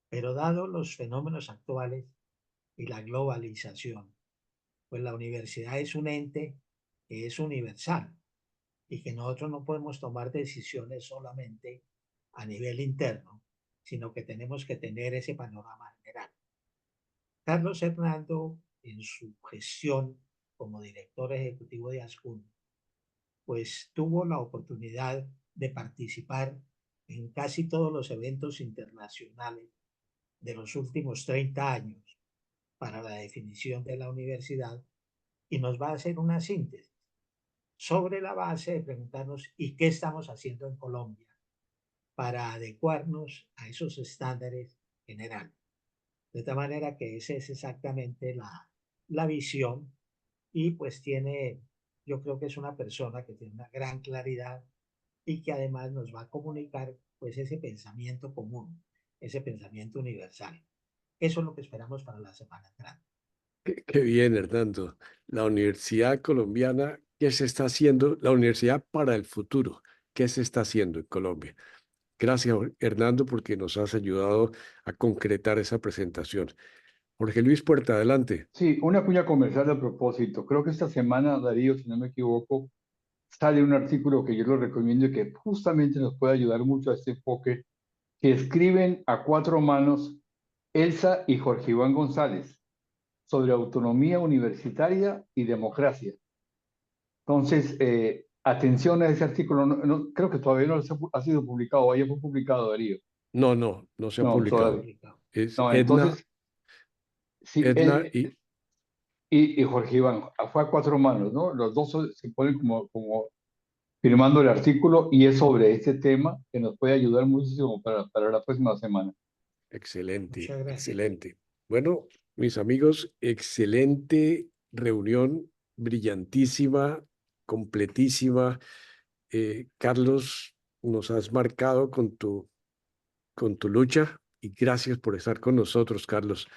Pero dado los fenómenos actuales y la globalización, pues la universidad es un ente que es universal y que nosotros no podemos tomar decisiones solamente a nivel interno, sino que tenemos que tener ese panorama general. Carlos Hernando, en su gestión como director ejecutivo de ASCUN, pues tuvo la oportunidad de participar en casi todos los eventos internacionales de los últimos 30 años para la definición de la universidad, y nos va a hacer una síntesis sobre la base de preguntarnos ¿y qué estamos haciendo en Colombia para adecuarnos a esos estándares generales? De tal manera que esa es exactamente la visión, y pues yo creo que es una persona que tiene una gran claridad y que además nos va a comunicar pues ese pensamiento común, ese pensamiento universal. Eso es lo que esperamos para la semana entrante. Qué bien, Hernando. La Universidad Colombiana, ¿qué se está haciendo? La Universidad para el futuro, ¿qué se está haciendo en Colombia? Gracias, Hernando, porque nos has ayudado a concretar esa presentación. Jorge Luis Puerta, adelante. Sí, una cuña comercial a propósito. Creo que esta semana, Darío, si no me equivoco, sale un artículo que yo lo recomiendo y que justamente nos puede ayudar mucho a este enfoque, que escriben a 4 manos Elsa y Jorge Iván González sobre autonomía universitaria y democracia. Entonces, atención a ese artículo. Creo que todavía no ha sido publicado, ya fue publicado, Darío. No se ha No, publicado. todavía. Es No, Edna, entonces, sí, Edna y Jorge Iván, fue a 4 manos, ¿no? Los dos se ponen como firmando el artículo, y es sobre este tema que nos puede ayudar muchísimo para la próxima semana. Excelente, Muchas gracias. excelente. Bueno, mis amigos, excelente reunión, brillantísima, completísima. Carlos, nos has marcado con tu lucha y gracias por estar con nosotros, Carlos.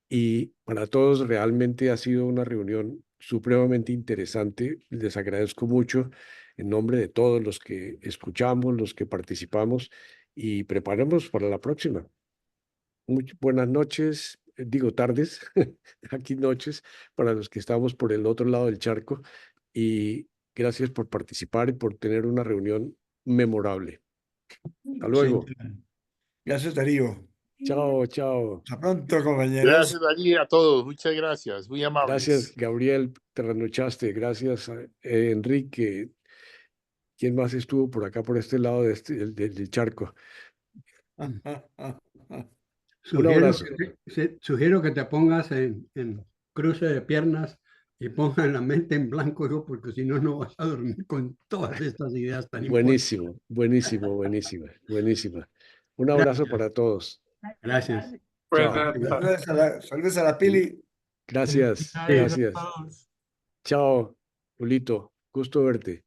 Y para todos realmente ha sido una reunión supremamente interesante. Les agradezco mucho en nombre de todos los que escuchamos, los que participamos, y preparemos para la próxima. Muy buenas noches, digo tardes, aquí noches, para los que estamos por el otro lado del charco, y gracias por participar y por tener una reunión memorable. Hasta luego. Sí. Gracias, Darío. Chao, chao. Hasta pronto, compañeros. Gracias, Darío, a todos. Muchas gracias. Muy amables. Gracias, Gabriel, te trasnochaste. Gracias, Enrique. ¿Quién más estuvo por acá, por este lado del charco? Un abrazo. Sugiero que te pongas en cruce de piernas y pongas la mente en blanco, hijo, porque si no, no vas a dormir con todas estas ideas tan importantes. Buenísima. Un abrazo para todos. Gracias. Chao. Saludos a la Pili. Gracias. Chao, Julito. Gusto verte.